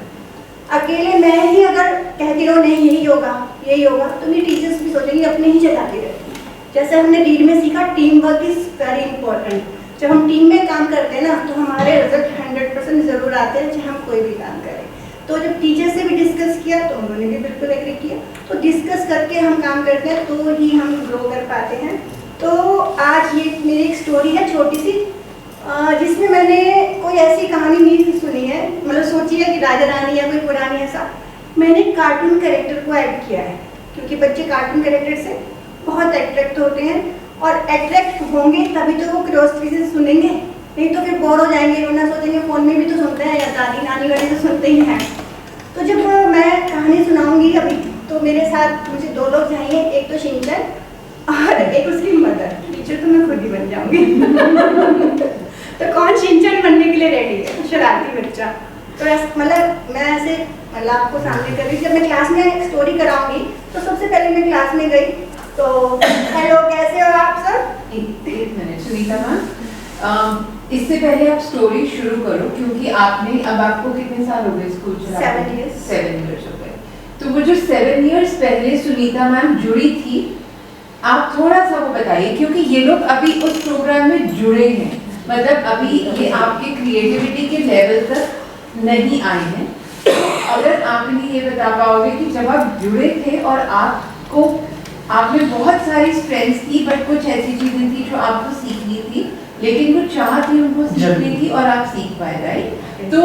अकेले मैं ही अगर कहती रहूँ नहीं यही होगा, तो मेरी टीचर्स भी सोचेंगे अपने ही चलाती रहती। जैसे हमने रीड में सीखा, team work is very important. जब हम टीम में काम करते हैं ना, तो हमारे रिजल्ट 100% जरूर आते हैं, चाहे हम कोई भी काम करें। तो जब टीचर से भी डिस्कस किया, तो उन्होंने भी बिल्कुल एग्री किया। तो डिस्कस करके हम काम करते हैं, तो ही हम ग्रो कर पाते हैं। तो आज ये मेरी एक स्टोरी है छोटी सी, जिसमें मैंने कोई ऐसी कहानी नहीं सुनी है, मतलब सोची है कि राजा रानी या कोई पुरानी, ऐसा मैंने कार्टून कैरेक्टर को ऐड किया है, क्योंकि बच्चे कार्टून कैरेक्टर से बहुत अट्रैक्ट होते हैं, और अट्रैक्ट होंगे तभी तो वो क्यूरियोसिटी से सुनेंगे, नहीं तो फिर बोर हो जाएंगे, वरना सोचेंगे फोन में भी तो सुनते हैं या दादी नानी वाले तो सुनते ही हैं। तो जब मैं कहानी सुनाऊंगी अभी, तो मेरे साथ मुझे 2 लोग चाहिए, एक तो शिनचैन और एक उसकी मदर। टीचर तो मैं खुद ही बन जाऊंगी। तो कौन शिनचैन बनने के लिए रेडी है? शरारती बच्चा। तो मतलब मैं ऐसे मतलब आपको सामने कर रही, जब मैं क्लास में स्टोरी कराऊंगी, तो सबसे पहले मैं क्लास में गई, तो हेलो कैसे हो आप सब? एक मिनट सुनीता मैम, इससे पहले आप स्टोरी शुरू करो, क्योंकि आपने अब आपको कितने साल हो गए स्कूल चलाते? 7 years। 7 years हो गए। तो वो जो 7 इयर्स पहले सुनीता मैम जुड़ी थी, आप थोड़ा सा वो बताइए, क्योंकि ये लोग अभी उस प्रोग्राम में जुड़े हैं, मतलब अभी ये आपके क्रिएटिविटी के लेवल तक नहीं आए हैं। तो अगर आप इन्हें ये बता पाओगे कि जब आप जुड़े थे और आपको, आप में बहुत सारी स्ट्रेंथ्स थी, बट कुछ ऐसी चीजें थी जो आपको सीखनी थी, लेकिन वो चाह थी उनको सीखनी थी और आप सीख पाए, राइट? तो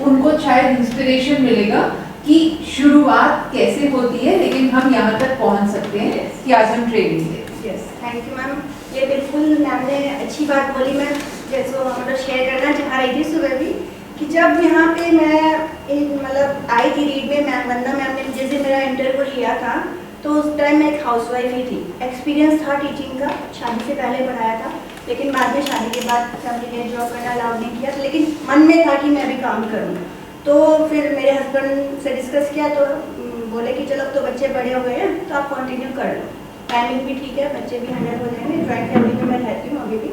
उनको शायद इंस्पिरेशन मिलेगा कि शुरुआत कैसे होती है, लेकिन हम यहाँ तक पहुँच सकते हैं कि आज हम ट्रेनिंग दें। Yes, thank you ma'am. ये बिल्कुल मैम ने अच्छी बात बोली। मैं जैसे मतलब शेयर करना चाह रही थी सुबह भी कि जब यहाँ पे मैं मतलब आई थी रीड में, मैम वंदना मैम ने जैसे मेरा इंटरव्यू लिया था, तो उस टाइम मैं एक हाउसवाइफ ही थी। एक्सपीरियंस था टीचिंग का, शादी से पहले पढ़ाया था, लेकिन बाद में शादी के बाद फैमिली ने जॉब करना अलाउ नहीं किया, लेकिन मन में था कि मैं भी काम करूँ। तो फिर मेरे हस्बैंड से डिस्कस किया तो बोले कि चलो तो बच्चे बड़े हो गए हैं तो आप कंटिन्यू कर लो, टाइमिंग भी ठीक है, बच्चे भी हैंडल हो जाएंगे, जॉइंट फैमिली में मैं रहती हूँ अभी भी।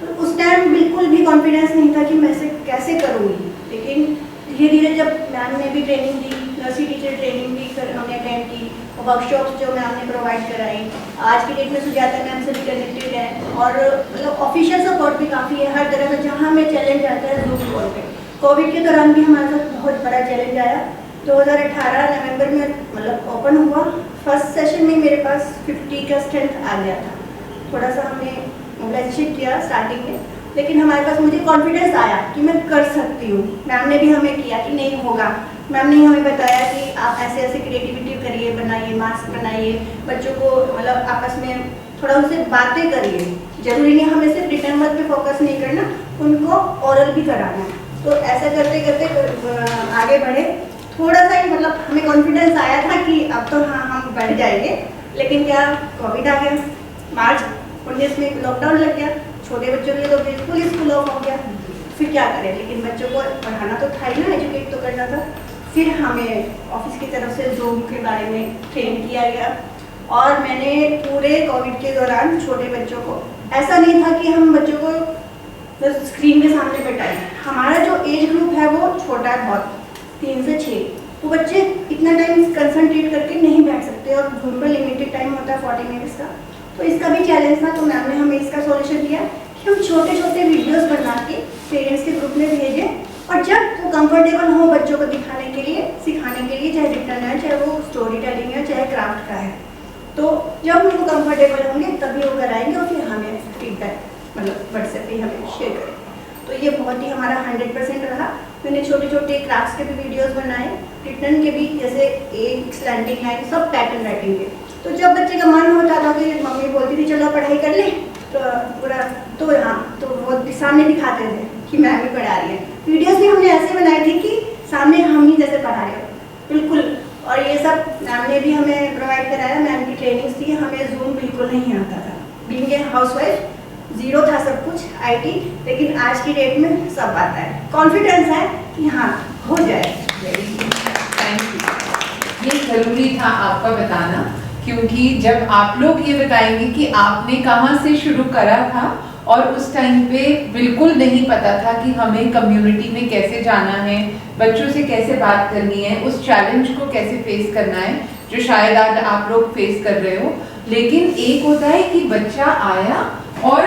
तो उस टाइम बिल्कुल भी कॉन्फिडेंस नहीं था कि मैं इसे कैसे करूँगी, लेकिन धीरे धीरे जब मैम ने भी ट्रेनिंग दी, नर्सरी टीचर ट्रेनिंग भी हमने अटेंड की, वर्कशॉप्स जो मैम ने प्रोवाइड कराई, आज की डेट में सुजाता मैम से भी कनेक्टेड है, और मतलब ऑफिशियल सपोर्ट भी काफ़ी है हर तरह का। जहाँ हमें चैलेंज आता है जूम कॉल पे, कोविड के दौरान भी हमारे साथ बहुत बड़ा चैलेंज आया। 2018 नवंबर में मतलब ओपन हुआ, फर्स्ट सेशन में मेरे पास 50 का स्ट्रेंथ आ गया था। थोड़ा सा हमने मोबिलाइजेशन किया स्टार्टिंग में, लेकिन हमारे पास मुझे कॉन्फिडेंस आया कि मैं कर सकती हूँ। मैम ने भी हमें किया कि नहीं होगा, मैम ने हमें बताया कि आप ऐसे ऐसे क्रिएटिविटी करिए, बनाइए, मास्क बनाइए, बच्चों को मतलब आपस में थोड़ा उनसे बातें करिए, जरूरी नहीं हमें सिर्फ रिटर्न वर्क पे फोकस नहीं करना, उनको ओरल भी कराना है। तो ऐसा करते करते आगे बढ़े। थोड़ा सा ही मतलब हमें कॉन्फिडेंस आया था कि अब तो हाँ हम बढ़ जाएंगे, लेकिन क्या कोविड आ गया, मार्च 19 में लॉकडाउन लग गया, छोटे बच्चों के लिए तो बिल्कुल स्कूल ऑफ हो गया। फिर क्या करें, लेकिन बच्चों को पढ़ाना तो था ही ना, एजुकेट तो करना था। फिर हमें ऑफिस की तरफ से जूम के बारे में ट्रेन किया गया, और मैंने पूरे कोविड के दौरान छोटे बच्चों को, ऐसा नहीं था कि हम बच्चों को बस स्क्रीन के सामने बैठाएं। हमारा जो एज ग्रुप है वो छोटा है बहुत, 3 से 6, वो बच्चे इतना टाइम कंसंट्रेट करके नहीं बैठ सकते, और जूम पर लिमिटेड टाइम होता है 40 मिनट्स का। तो इसका भी चैलेंज था, तो मैम ने हमें इसका सॉल्यूशन दिया कि हम छोटे छोटे वीडियोस बना के पेरेंट्स के ग्रुप में भेजें, और जब वो कंफर्टेबल हो बच्चों को दिखाने के लिए, सिखाने के लिए, चाहे रिटर्न है, चाहे वो स्टोरी टेलिंग है, चाहे क्राफ्ट का है, तो जब वो कंफर्टेबल होंगे तभी वो कराएंगे, और फिर हमें फीडबैक मतलब व्हाट्सएप पे हमें शेयर करें। तो ये बहुत ही हमारा 100% रहा। मैंने छोटे छोटे क्राफ्ट्स के भी वीडियोस बनाए, रिटर्न के भी, जैसे एक स्लैंडिंग लाइन, सब पैटर्न राइटिंग के। तो जब बच्चे का मन होता था कि मम्मी बोलती थी चलो पढ़ाई कर ले, तो पूरा तो हाँ तो वो सामने दिखाते थे कि मैम भी पढ़ा रही है। वीडियोस भी हमने ऐसे बनाई थी कि सामने हम ही जैसे पढ़ा रहे हो बिल्कुल। और ये सब मैम ने भी हमें प्रोवाइड कराया, मैम की ट्रेनिंग्स थी, हमें जूम बिल्कुल नहीं आता था, बीइंग ए हाउसवाइफ जीरो था सब कुछ IT, लेकिन आज की डेट में सब आता है, कॉन्फिडेंस है कि हाँ हो जाए। Thank you. ये जरूरी था आपका बताना, क्योंकि जब आप लोग ये बताएंगे कि आपने कहाँ से शुरू करा था, और उस टाइम पे बिल्कुल नहीं पता था कि हमें कम्युनिटी में कैसे जाना है, बच्चों से कैसे बात करनी है, उस चैलेंज को कैसे फेस करना है जो शायद आज आप लोग फेस कर रहे हो। लेकिन एक होता है कि बच्चा आया और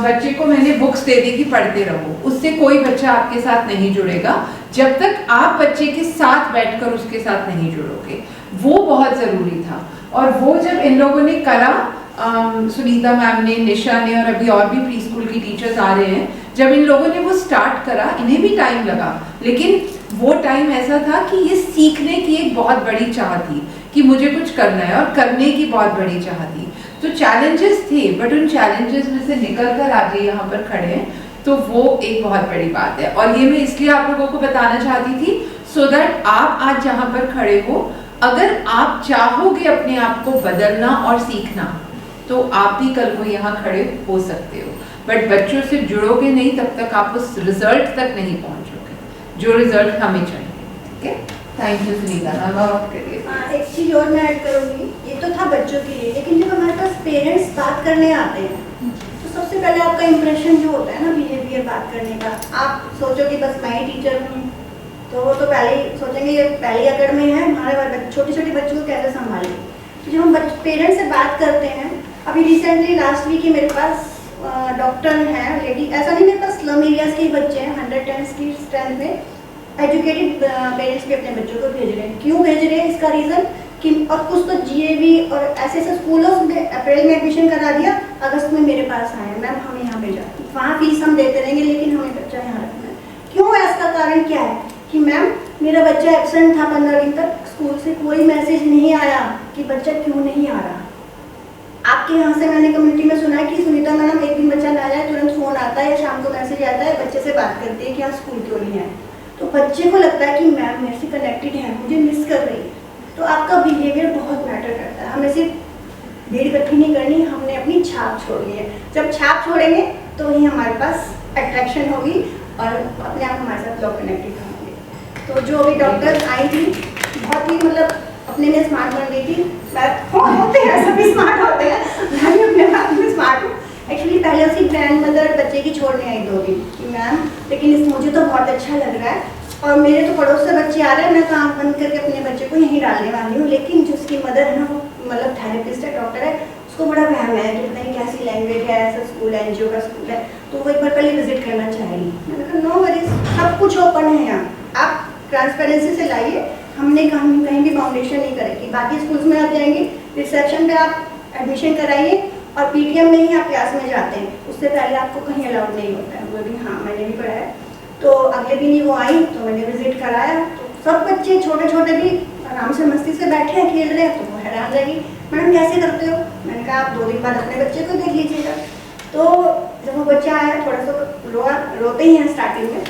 बच्चे को मैंने बुक्स दे दी कि पढ़ते रहो, उससे कोई बच्चा आपके साथ नहीं जुड़ेगा जब तक आप बच्चे के साथ बैठकर उसके साथ नहीं जुड़ोगे। वो बहुत ज़रूरी था, और वो जब इन लोगों ने करा, सुनीता मैम ने, निशा ने, और अभी और भी प्री स्कूल की टीचर्स आ रहे हैं, जब इन लोगों ने वो स्टार्ट करा, इन्हें भी टाइम लगा, लेकिन वो टाइम ऐसा था कि ये सीखने की एक बहुत बड़ी चाह थी कि मुझे कुछ करना है, और करने की बहुत बड़ी चाह थी। तो चैलेंजेस थे, बट उन चैलेंजेस में से निकल कर आज ये यहाँ पर खड़े हैं, तो वो एक बहुत बड़ी बात है। और ये मैं इसलिए आप लोगों को बताना चाहती थी, सो दैट आप आज जहाँ पर खड़े हो, अगर आप चाहोगे अपने आप को बदलना और सीखना, तो आप भी कल को यहाँ खड़े हो सकते हो। बट बच्चों से जुड़ोगे नहीं तब तक आप उस रिजल्ट तक नहीं पहुँचोगे जो रिजल्ट हमें चाहिए। ठीक है, थैंक यू सुनीता मैम। आपके लिए एक चीज़ और मैं ऐड करूँगी, ये तो था बच्चों के लिए, लेकिन जब हमारे पास पेरेंट्स बात करने आते हैं, तो सबसे पहले आपका इंप्रेशन जो होता है ना बिहेवियर बात करने का, आप सोचो कि बस मैं ही टीचर हूँ, तो वो तो पहले ही सोचेंगे ये पहली अकड़ में है, हमारे छोटे छोटे बच्चों को कैसे संभालें। तो जब हम पेरेंट्स से बात करते हैं, अभी रिसेंटली लास्ट वीक ही मेरे पास डॉक्टर हैं लेडी, ऐसा नहीं मेरे पास स्लम एरियाज के ही बच्चे हैं, 110 की स्ट्रेंथ में एजुकेटेड पेरेंट्स भी अपने बच्चों को भेज रहे हैं। क्यों भेज रहे हैं, इसका रीज़न कि और कुछ तो GAV और ऐसे स्कूलों में अप्रैल में एडमिशन करा दिया, अगस्त में मेरे पास आए, मैम हमें यहाँ भेजा, वहाँ फीस हम देते रहेंगे लेकिन हमें बच्चा यहाँ रखना है। क्यों है, इसका कारण क्या है कि मैम मेरा बच्चा एब्सेंट था 15 दिन तक, स्कूल से कोई मैसेज नहीं आया कि बच्चा क्यों नहीं आ रहा। आपके यहाँ से मैंने कम्युनिटी में सुना है कि सुनीता मैडम एक दिन बच्चा ना जाए तुरंत फ़ोन आता है या शाम को मैसेज आता है, बच्चे से बात करती है कि यहाँ स्कूल क्यों नहीं आए। तो बच्चे को लगता है कि मैम मेरे से कनेक्टेड है, मुझे मिस कर रही है। तो आपका बिहेवियर बहुत मैटर करता है। हमें सिर्फ भीड़ इकट्ठी नहीं करनी, हमने अपनी छाप छोड़नी है। जब छाप छोड़ेंगे तो ही हमारे पास अट्रैक्शन होगी और अपने आप हमारे साथ लोग कनेक्टेड होंगे। तो जो अभी डॉक्टर आई थी बहुत ही मतलब अपने में स्मार्ट बन गई थी। होते हैं, सभी स्मार्ट होते हैं, मैं भी अपने आप में स्मार्ट हूँ। एक्चुअली पहले उसकी ग्रैंड मदर बच्चे की छोड़ने आई 2 दिन कि मैम लेकिन मुझे तो बहुत अच्छा लग रहा है और मेरे तो पड़ोस से बच्चे आ रहे हैं, मैं तो आँख बंद करके अपने बच्चे को यहीं डालने वाली हूँ। लेकिन जो उसकी मदर है ना, वो मतलब थेरेपिस्ट है, डॉक्टर है, उसको बड़ा वहम है कि पता नहीं कैसी लैंग्वेज है, ऐसा स्कूल है, NGO का स्कूल है, तो वो एक बार पहले विजिट करना चाहेगी। मैंने कहा नो वरीज, सब कुछ ओपन है यहाँ, आप ट्रांसपेरेंसी से लाइए, हमने कहीं भी फाउंडेशन नहीं करेगी। बाकी स्कूल्स में आप जाएंगे, रिसेप्शन पे आप एडमिशन कराइए और PTM में ही आप क्लास में जाते हैं, उससे पहले आपको कहीं अलाउड नहीं होता है। वो भी हाँ मैंने भी पढ़ा है। तो अगले दिन ही वो आई तो मैंने विजिट कराया, तो सब बच्चे छोटे छोटे भी आराम से मस्ती से बैठे हैं, खेल रहे हैं। तो वो हैरान रहेगी, मैडम कैसे करते हो? मैंने कहा आप 2 दिन बाद अपने बच्चे को देख लीजिएगा। तो जब वो बच्चा आया थोड़ा सा रोते ही हैं स्टार्टिंग में,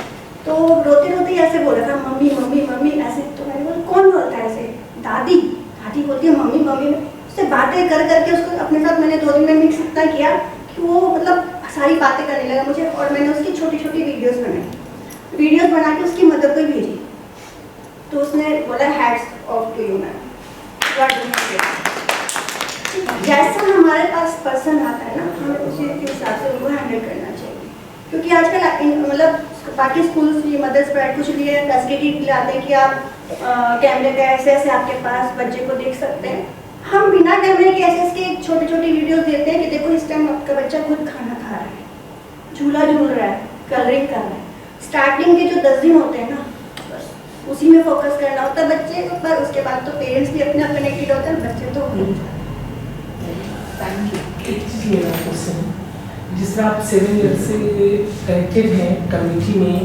तो रोते रोते ही ऐसे बोल रहा था मम्मी मम्मी मम्मी ऐसे। तो मैंने बोला कौन बोलता है ऐसे? दादी। दादी बोलती है मम्मी मम्मी। उससे बातें कर करके उसको अपने साथ मैंने 2 दिन में मिक्स इतना किया कि वो मतलब सारी बातें करने लगा मुझे। और मैंने उसकी छोटी छोटी वीडियोस बना के उसकी मदर को ही भेजी। तो उसने बोला hats off to you ma'am, जैसा हमारे पास पर्सन आता है ना, हमें उसी के हिसाब से उनको हैंडल करना चाहिए। क्योंकि आजकल मतलब बाकी स्कूल्स ये मदर्स प्राइड कुछ भी है फैसिलिटी दिलाते हैं कि आप कैमरे का ऐसे आपके पास बच्चे को देख सकते हैं। हम बिना कैमरे के ऐसे के छोटे छोटे वीडियोस देते हैं कि देखो इस टाइम आपका बच्चा खुद खाना खा रहा है, झूला झूल रहा है, कलरिंग कर रहा है। स्टार्टिंग के जो 10 दिन होते हैं ना, बस उसी में फोकस करना होता है बच्चे को, पर उसके बाद तो पेरेंट्स भी अपने आप कनेक्टेड होते हैं, बच्चे तो हो ही जाते हैं। एक चीज़ मेरा क्वेश्चन, जिस तरह आप 7 ईयर से कनेक्टेड हैं कम्युनिटी में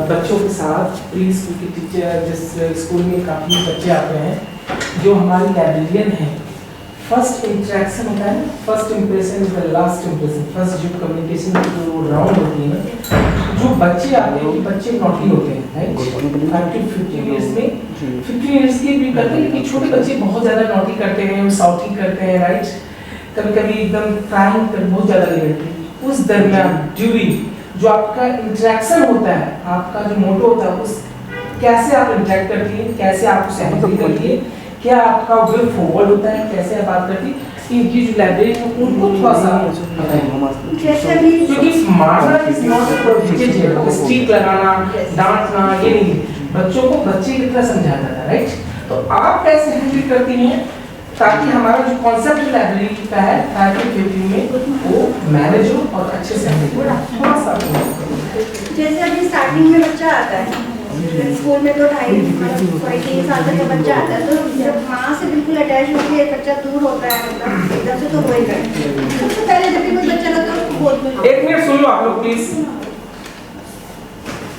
बच्चों के साथ, प्री स्कूल के टीचर, जिस स्कूल में काफ़ी बच्चे आते हैं जो हमारे लाइब्रेरियन हैं, फर्स्ट इंटरेक्शन होता है ना, first impression is the last impression. First जो कम्युनिकेशन की जो राउंड होती है ना, जो बच्चे आते हैं, बच्चे नॉटी होते हैं, राइट? 5 to 15 ईयर्स में 15 ईयर्स के भी करते हैं, लेकिन छोटे बच्चे बहुत ज़्यादा नॉटी करते हैं, साउटिंग करते हैं, राइट? कभी कभी एकदम क्राइम कर बहुत ज़्यादा ले लेते हैं। उस दरमियान ड्यूरिंग जो आपका इंटरेक्शन होता है, आपका जो मोटो होता है, उस कैसे आप इंटरेक्ट करती हैं, कैसे आप उसे हैंडल करती है, क्या आपका वे फॉरवर्ड होता है, कैसे आप बात करती है, ये जो लाइब्रेरी में उनको थोड़ा सा बताइए। क्योंकि मारना is not a procedure, stick लगाना, डांटना ये नहीं, बच्चों को बच्चे की तरह समझाया जाता है, राइट? तो आप कैसे हैंडल करती हैं ताकि हमारा जो कॉन्सेप्ट लाइब्रेरी का है 5 to 15 में वो मैनेज हो और अच्छे से हैंडल हो? थोड़ा सा जैसे अभी स्टार्टिंग में बच्चा आता है स्कूल में, तो 2.5-3 साल तक का बच्चा आता है, तो जब माँ से बिल्कुल अटैच होकर बच्चा दूर होता है, मतलब एकदम से तो हो ही गए। सबसे पहले जब भी कोई बच्चा लगता है उसको गोद में, 1 मिनट सुन लो आप लोग प्लीज।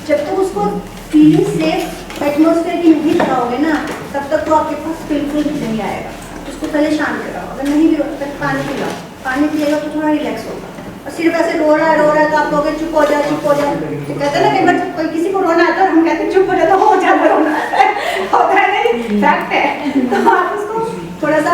जब तक उसको फीलिंग सेफ एटमोसफेयर की नहीं कराओगे ना, तब तक वो आपके पास बिल्कुल भी नहीं आएगा। उसको पहले शांत कराओ, अगर नहीं भी होता पानी पिलाओ, पानी पिएगा तो थोड़ा रिलैक्स होगा। और सिर्फ ऐसे रो रहा है तो आप लोग चुप हो जाओ चुप हो जाओ, तो कहते हैं ना कई बार कोई किसी को रोना आता है हम कहते हैं चुप हो जाता, हो ज़्यादा रोना आता है, होता है नहीं, फैक्ट है। तो आप उसको थोड़ा सा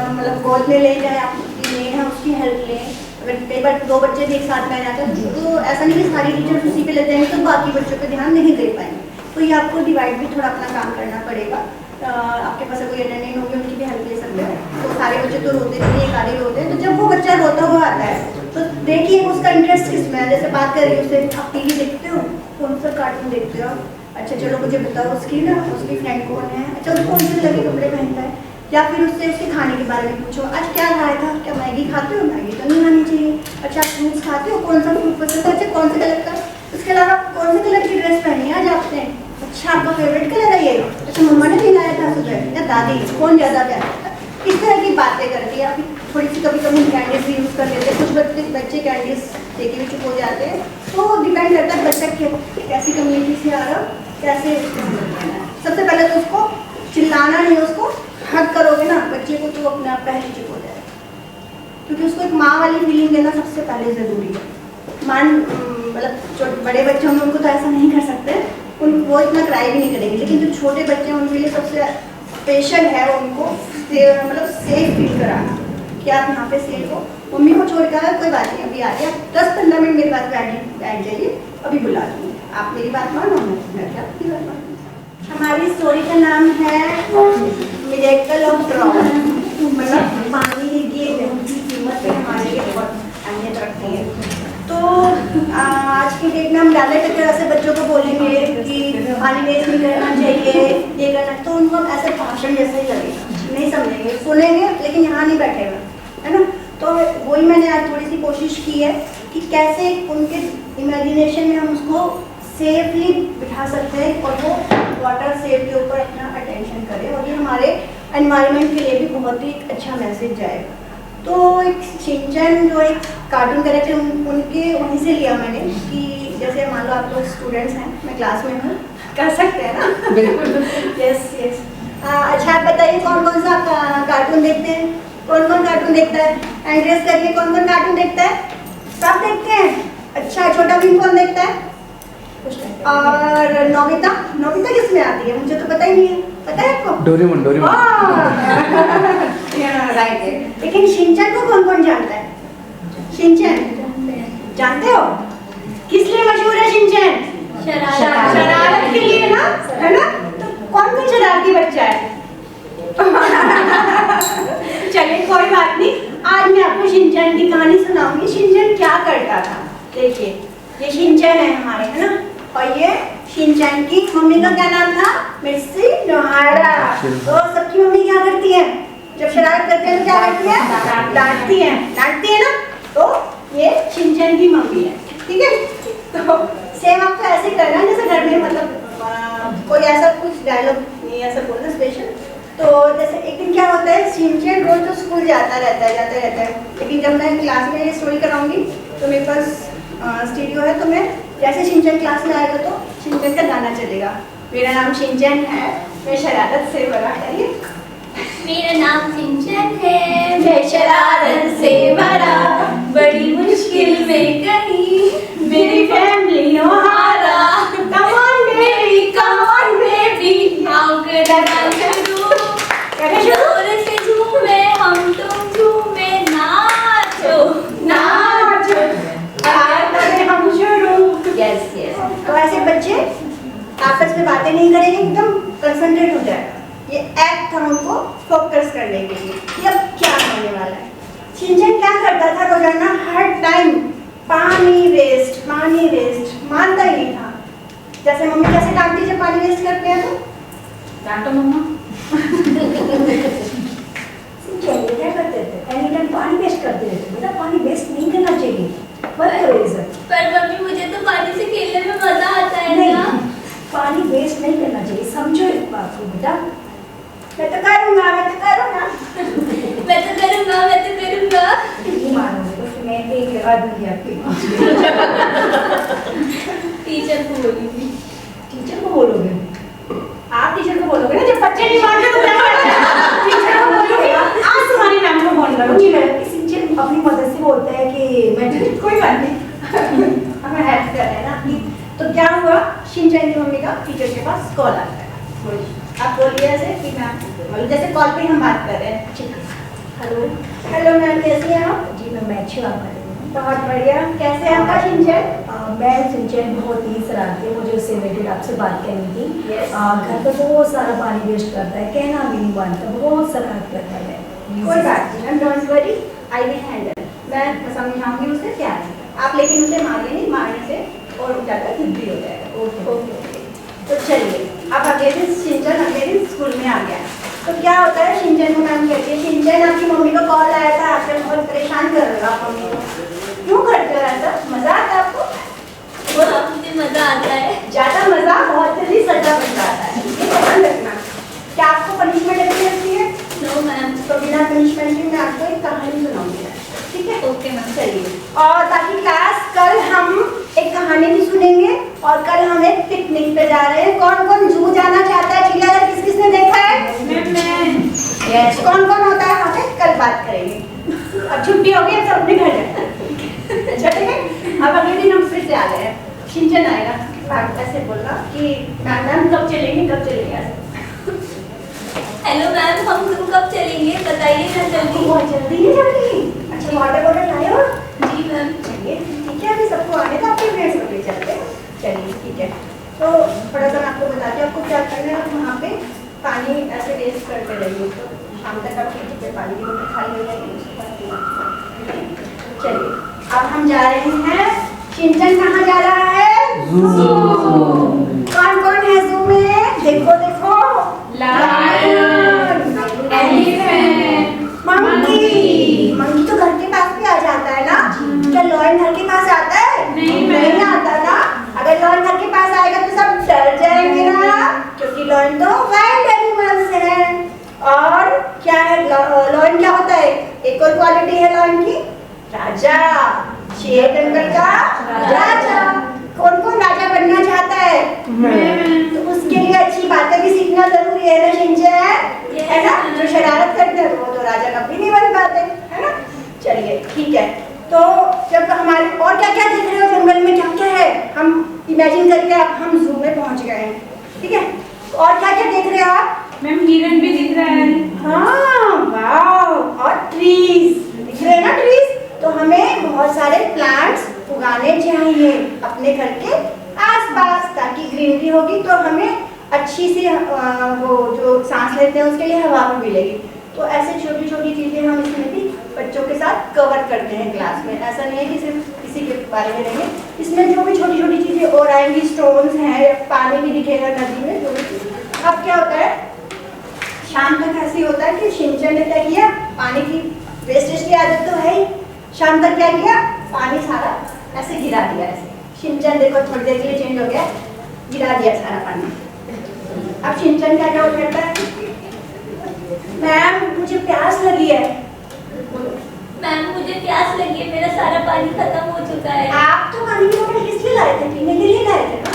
मतलब गोद में ले जाए, आपकी मेन है उसकी हेल्प लें। अगर कई बार 2 बच्चे भी एक साथ में जाते हैं तो ऐसा नहीं कि सारी टीचर उसी पे ले जाएंगे तो बाकी बच्चों पे ध्यान नहीं दे पाएंगे, तो ये आपको डिवाइड भी थोड़ा अपना काम करना पड़ेगा। आपके पास कोई अटेंडेंट होगी उनकी भी हेल्प ले सकते हैं। तो सारे बच्चे तो रोते नहीं, एक आधे रोते हैं, तो जब वो बच्चा रोता हुआ आता है तो देखिए उसका इंटरेस्ट किस में है। जैसे बात कर रही है उससे, आप टीवी देखते हो, कौन सा कार्टून देखते हो? अच्छा चलो मुझे बताओ उसकी फ्रेंड कौन है, अच्छा उसको उनसे लगेगा या फिर उससे उसके खाने के बारे में पूछो, आज क्या खाया था, क्या मैगी खाते हो, मैगी तो नहीं खानी चाहिए, अच्छा फ्रूट्स खाते हो, कौन सा फ्रूट पसंद है, अच्छा कौन से कलर का, उसके अलावा कौन से कलर की ड्रेस पहनी है आज आपने, अच्छा आपका फेवरेट कलर है ये, अच्छा मम्मा ने भी लाया था सुबह या दादी, कौन ज़्यादा प्यार करता है, इस तरह की बातें करती है। फिर थोड़ी सी कभी कभी कैंडीज भी यूज़ कर लेते हैं, कुछ बच्चे कैंडीज देखे भी चुप हो जाते हैं, तो डिपेंड करता है बच्चा कैसी कम्युनिटी से आ रहा, कैसे। सबसे पहले तो उसको चिल्लाना नहीं, उसको हक करोगे ना बच्चे को तो अपने आप पहले चुप हो जाएगा, क्योंकि उसको एक माँ वाली फीलिंग देना सबसे पहले ज़रूरी है। मतलब जो बड़े बच्चे होंगे उनको तो ऐसा नहीं कर सकते, वो इतना क्राई भी नहीं करेंगे, लेकिन जो छोटे बच्चे हैं उनके लिए सबसे स्पेशल है उनको मतलब सेफ फील कराना कि आप यहाँ पे सेफ हो, मम्मी को छोड़ कर कोई बात नहीं, अभी आ गया 10-15 मिनट मेरे पास बैठ जाइए, अभी बुला दूँगी, आप मेरी बात मानो, मैं क्या आपकी बात मानूँ। हमारी स्टोरी का नाम है मिरेकल ऑफ ड्रॉप, मतलब पानी की कीमत पे हमारे लिए बहुत अहमियत रखती है। तो आज की डेट में हम डायरेक्ट तरह से बच्चों को बोलेंगे कि पानी वेस्ट नहीं करना चाहिए, ये करना, तो उनको ऐसे भाषण जैसे ही लगेगा, नहीं समझेंगे, सुनेंगे लेकिन यहाँ नहीं बैठेगा, है ना। तो वही मैंने आज थोड़ी सी कोशिश की है कि कैसे उनके इमेजिनेशन में हम उसको सेफली बिठा सकते हैं और वो वाटर सेव के ऊपर अपना अटेंशन करें, और ये हमारे एनवायरनमेंट के लिए भी बहुत ही अच्छा मैसेज जाएगा। तो एक शिनचैन जो एक कार्टून कैरेक्टर उनके वहीं से लिया मैंने, कि जैसे मान लो आप लोग स्टूडेंट्स हैं, मैं क्लास में हूँ, कर सकते हैं ना, बिल्कुल, यस यस। अच्छा आप बताइए कौन कौन सा कार्टून देखते हैं, कौन कौन कार्टून देखता है, एंड्रेस करिए कौन कौन कार्टून देखता है, सब देखते हैं। अच्छा छोटा भीम कौन देखता है, और नोबिता, नोबिता किस में आती है, मुझे तो पता ही नहीं है, पता है आपको, डोरेमोन, डोरेमोन। राइट। लेकिन शिनचैन को कौन कौन जानता है, शिनचैन जानते हो, किस लिए मशहूर है शिनचैन, शरारत के लिए ना, है ना। तो कौन कौन शरारती बच्चा है चलिए कोई बात नहीं, आज मैं आपको शिनचैन की कहानी सुनाऊंगी। शिनचैन क्या करता था, देखिए ये शिनचैन है हमारे, है ना, और ये शिनचैन की मम्मी का क्या नाम था, मिर्ची नोहारा। तो सबकी मम्मी क्या करती है, जब शरारत करते हैं तो क्या करती है, डांटती है, डांटती है ना। तो ये शिनचैन की मम्मी है, ठीक है। तो सेम आपको ऐसे करना जैसे घर में, मतलब कोई ऐसा कुछ डायलॉग नहीं ऐसा बोलना स्पेशल। तो जैसे एक दिन क्या होता है, शिनचैन रोज तो स्कूल जाता रहता है, लेकिन जब मैं क्लास में ये स्टोरी कराऊंगी तो मेरे पास स्टूडियो है, तो मैं जैसे शिनचैन क्लास में आएगा तो शिनचैन का गाना चलेगा। मेरा नाम शिनचैन है, मैं शरारत से भरा है, मेरा नाम शिनचैन है, मैं शरारत से भरा, बड़ी मुश्किल में कहीं मेरी फैमिली नोहारा, कम ऑन बेबी आओ करना शुरू, जोर से झूमे हम तुम झूमे, नाचो नाचो आज तक हम शुरू। Yes yes. तो ऐसे बच्चे आपस में बातें नहीं करेंगे, एकदम कंसंट्रेट हो जाएगा। ये एक्ट हम उनको फोकस करने के लिए कि अब क्या होने वाला है। शिनचैन क्या करता था रोजाना, हर टाइम पानी वेस्ट, मानता ही नहीं था। जैसे मम्मी कैसे डांटती जब पानी वेस्ट करते हैं तो, डांटो मम्मा। शिनचैन क्या करते थे, एनी टाइम पानी वेस्ट करते रहते, बेटा पानी वेस्ट नहीं करना चाहिए, मत करो ये सब। पर मम्मी मुझे तो पानी से खेलने में मजा आता है ना। पानी वेस्ट नहीं करना चाहिए, समझो इस बात को बेटा। मैं तो करूँगा मैं तो करूँगा। नहीं मानोगे तो फिर मैं एक लगा दूंगी आपके टीचर को बोलूँगी। टीचर को बोलोगे, आप टीचर को बोलोगे ना, जब बच्चे नहीं मानते तो क्या करें? टीचर को बोलोगे, आज तुम्हारी मैम को फोन करूँगी मैं। शिनचैन अपनी मदद से बोलता है कि मैं कोई बात नहीं हमें हेल्प कर रहे हैं ना। तो क्या हुआ, शिनचैन की मम्मी का टीचर के पास कॉल आता है। आप बोलिए ऐसे कि मैम, मतलब जैसे कॉल पे हम बात कर रहे हैं, ठीक है। हेलो मैम, कैसी हैं आप? जी मैं अच्छी बात कर रही हूँ। बहुत बढ़िया। कैसे हैं आपका शिनचैन? मैं शिनचैन बहुत ही शरारती है, मुझे उससे रिलेटेड आपसे बात करनी थी। Yes. घर पर बहुत सारा पानी वेस्ट करता है, कहना भी नहीं मानता, बहुत शरारत करता है। कोई बात नहीं ma'am, don't worry, I will handle. मैं समझाऊंगी उसे, क्या है आप, लेकिन उसे मारिए नहीं, मारने से और ज़्यादा जिद्दी हो जाएगा। ओके। तो चलिए अब अगले दिन शिनचैन अगले दिन स्कूल में आ गया। तो क्या होता है, शिंचन को मैम कहती है, शिंचन आपकी मम्मी का कॉल आया था, आपसे बहुत परेशान कर रहे हो आप मम्मी को, क्यों करते हो ऐसा? मजा आता है आपको? मुझे मजा आता है। ज्यादा मजा बहुत जल्दी सजा बन जाता है, ये ध्यान रखना। क्या आपको पनिशमेंट अच्छी लगती है? No ma'am. तो बिना पनिशमेंट के मैं आपको एक कहानी सुनाऊंगी, ठीक है? Okay ma'am. चलिए, और ताकि क्लास कल हम एक कहानी भी सुनेंगे और कल हम एक पिकनिक पे जा रहे हैं। कौन कौन जू जाना चाहता है? चिड़ियाघर किस किसने देखा है? मैं यस, कौन कौन होता है वहाँ पे? कल बात करेंगे। अब छुट्टी हो गई, अब सब अपने घर जाए। अच्छा ठीक है, अब अगले दिन हम फिर से आ गए हैं। शिंचन आएगा, मैम ऐसे बोलना कि मैम कब चलेंगे, कब चलेंगे ऐसे। हेलो मैम, हम तुम कब चलेंगे बताइए ना जल्दी। बहुत जल्दी है, जल्दी। अच्छा वाटर बॉटल लाए हो? जी मैम। चलिए ठीक है, अभी सबको आने तो आपके फ्रेंड्स को ले चलते हैं। चलिए ठीक है, तो थोड़ा सा मैं आपको बताती हूँ आपको क्या करना है। आप वहाँ पे पानी ऐसे वेस्ट करते रहिए, तो शाम तक आपकी टिकट पानी की बोतल खाली हो जाएगी। चलिए अब हम जा रहे हैं। शिंचन कहाँ जा रहा है? कौन कौन है जू में? देखो देखो, लायन, एलिफेंट, मंकी। मंकी तो घर के पास भी आ जाता है ना? क्या लॉयन घर के पास आता है? नहीं आता ना। अगर लॉयन घर के पास आएगा तो सब डर जाएंगे ना, क्योंकि लॉयन तो वाइल्ड एनिमल्स है। और क्या है लॉयन, क्या होता है? एक और क्वालिटी है लॉयन की, राजा, शेर जंगल का राजा। कौन कौन राजा बनना चाहता है? तो उसके लिए अच्छी बातें भी सीखना जरूरी है ना शिंचन, है ना? जो शरारत करते हैं वो तो राजा कभी नहीं बन पाते, है ना? चलिए ठीक है, तो जब हमारे और क्या क्या देख रहे हो जंगल में, क्या क्या है? हम इमेजिन करके अब हम जू में पहुंच गए हैं, ठीक है? और क्या क्या देख रहे हो आप? मैम हिरन भी दिख रहा है। हाँ वाव, और ट्रीज दिख रहे हैं ना? ट्रीज, तो हमें बहुत सारे प्लांट्स उगाने चाहिए अपने घर के आसपास, ताकि ग्रीनरी होगी तो हमें अच्छी सी वो जो सांस लेते हैं उसके लिए हवा भी मिलेगी। तो ऐसे छोटी छोटी चीजें हम इसमें भी बच्चों के साथ कवर करते हैं क्लास में। ऐसा नहीं है कि सिर्फ किसी के बारे में नहीं है, इसमें जो भी छोटी छोटी चीजें और आएंगी, स्टोन्स हैं, पानी भी दिखेगा नदी में, जो भी। अब क्या होता है, शाम तक ऐसे होता है कि शिंचन ने क्या किया, पानी की वेस्टेज की आदत तो है ही। शाम तक क्या किया, पानी सारा ऐसे गिरा दिया। ऐसे शिंचन देखो थोड़ी देर के लिए चेंज हो गया, गिरा दिया सारा पानी। अब शिंचन क्या क्या करता है? मैम मुझे प्यास लगी है। मैम मुझे प्यास लगी है, मेरा सारा पानी खत्म हो चुका है। आप तो पानी की बोतल किस लिए लाए थे? पीने के लिए लाए थे ना?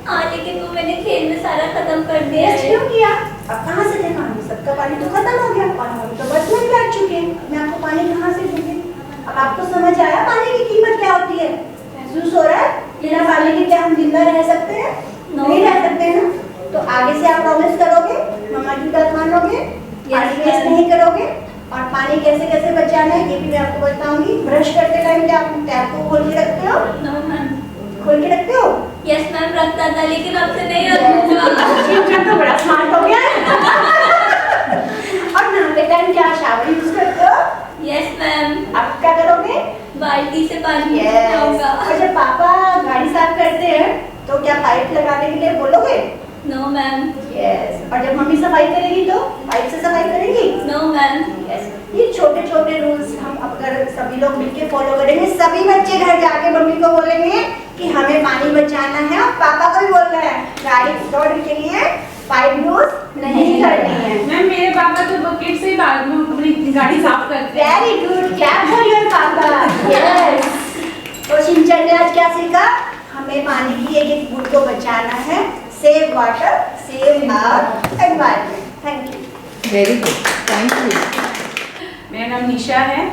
हाँ लेकिन वो मैंने खेल में सारा खत्म कर दिया वेस्ट है। क्यों किया? अब कहाँ से थे पानी? सबका पानी तो खत्म हो गया और हम तो बस में बैठ चुके हैं। मैं आपको पानी कहाँ से दूंगी? अब आपको समझ आया पानी की कीमत क्या होती है? महसूस हो रहा है? बिना पानी के क्या हम जिंदा रह सकते हैं? नहीं रह सकते हैं ना? तो आगे से आप प्रॉमिस करोगे, मम्मा की बात मानोगे, पानी वेस्ट नहीं करोगे, और पानी कैसे कैसे बचाना है ये भी मैं आपको बताऊंगी। ब्रश करते टाइम क्या आप टैप को खोल के रखते हो? No ma'am. खोल के रखते हो? यस मैम रखता था, लेकिन अब से नहीं रखूंगा। शिंचन तो बड़ा स्मार्ट हो गया है। और नहाते टाइम क्या शावर यूज करते हो? Yes ma'am. आप क्या करोगे? बाल्टी से पानी Yes. उठाऊंगा। और जब पापा गाड़ी साफ करते हैं तो क्या पाइप लगाने के लिए बोलोगे? No ma'am. यस। और जब मम्मी सफाई करेगी तो पाइप से सफाई करेगी? No ma'am. यस। ये छोटे छोटे रूल्स हम अगर सभी लोग मिलके फॉलो करेंगे, सभी बच्चे घर जाके मम्मी को बोलेंगे कि हमें पानी बचाना है, और पापा को भी बोलना है गाड़ी स्टोर के लिए पाइप यूज नहीं करनी है। मैम मेरे पापा तो बकेट से ही बाद में अपनी गाड़ी साफ करते हैं। Very good, clap for your पापा। यस। तो शिंचन ने आज क्या सीखा? हमें पानी की एक एक बूंद को बचाना है। Save water, save our environment. Thank you. Very good, thank you. मेरा नाम निशा है।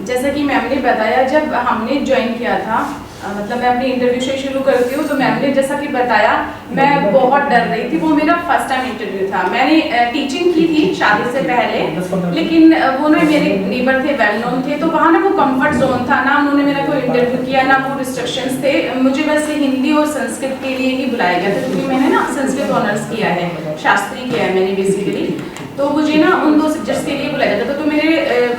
जैसा कि मैम ने बताया, जब हमने ज्वाइन किया था, मतलब मैं अपनी इंटरव्यू से शुरू करती हूँ, तो मैम ने जैसा कि बताया मैं बहुत डर रही थी। वो मेरा फर्स्ट टाइम इंटरव्यू था। मैंने टीचिंग की थी शादी से पहले, लेकिन वो ना मेरे नेबर थे, वेल नोन थे, तो वहाँ ना वो कंफर्ट जोन था ना। उन्होंने मेरा कोई इंटरव्यू किया ना, वो रिस्ट्रिक्शंस थे। मुझे बस हिंदी और संस्कृत के लिए ही बुलाया गया था, क्योंकि मैंने ना संस्कृत ऑनर्स किया है, शास्त्री किया है मैंने बेसिकली। तो मुझे ना उन 2 सब्जेक्ट्स के लिए बुलाया जाता था। तो मेरे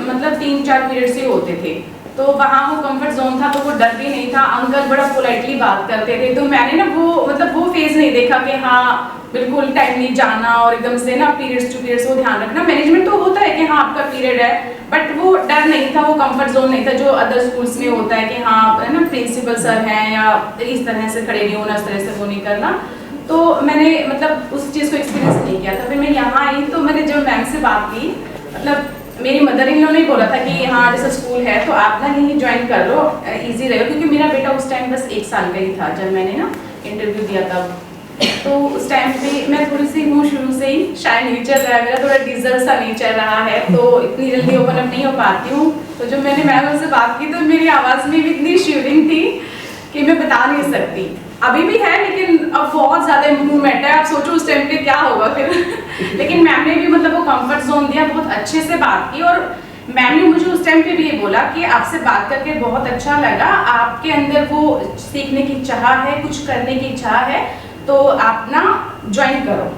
मतलब 3-4 पीरियड्स ही होते थे। तो वहाँ वो कंफर्ट जोन था, तो वो डर भी नहीं था। अंकल बड़ा पोलाइटली बात करते थे, तो मैंने ना वो मतलब वो फेज नहीं देखा कि हाँ बिल्कुल टाइमली जाना और एकदम से ना पीरियड्स टू पीरियड्स वो ध्यान रखना। मैनेजमेंट तो होता है कि हाँ आपका पीरियड है, बट वो डर नहीं था, वो कंफर्ट जोन नहीं था जो अदर स्कूल्स में होता है कि हाँ है ना प्रिंसिपल सर हैं या इस तरह से खड़े नहीं होना, इस तरह से वो नहीं करना। तो मैंने मतलब उस चीज़ को एक्सपीरियंस नहीं किया था। फिर मैं यहाँ आई तो मैंने जब मैम से बात की, मतलब मेरी मदर इन लॉ ने बोला था कि हाँ जैसा स्कूल है तो आप ना यहीं ज्वाइन कर लो, इजी रहेगा, क्योंकि मेरा बेटा उस टाइम बस 1 साल का ही था जब मैंने ना इंटरव्यू दिया तब। तो उस टाइम पे मैं थोड़ी सी हूँ शुरू से ही शाय नेचर रहा है मेरा, थोड़ा डिजर्व सा नेचर रहा है, तो इतनी जल्दी ओपन अप नहीं हो पाती हूँ। तो जब मैंने मैम से बात की तो मेरी आवाज़ में भी इतनी शिवरिंग थी कि मैं बता नहीं सकती। अभी भी है लेकिन अब बहुत ज़्यादा इम्प्रूवमेंट है। आप सोचो उस टाइम पे क्या होगा फिर लेकिन मैम ने भी मतलब वो कंफर्ट जोन दिया, बहुत अच्छे से बात की। और मैम ने मुझे उस टाइम पे भी ये बोला कि आपसे बात करके बहुत अच्छा लगा, आपके अंदर वो सीखने की चाह है, कुछ करने की चाह है, तो आप ना ज्वाइन करो।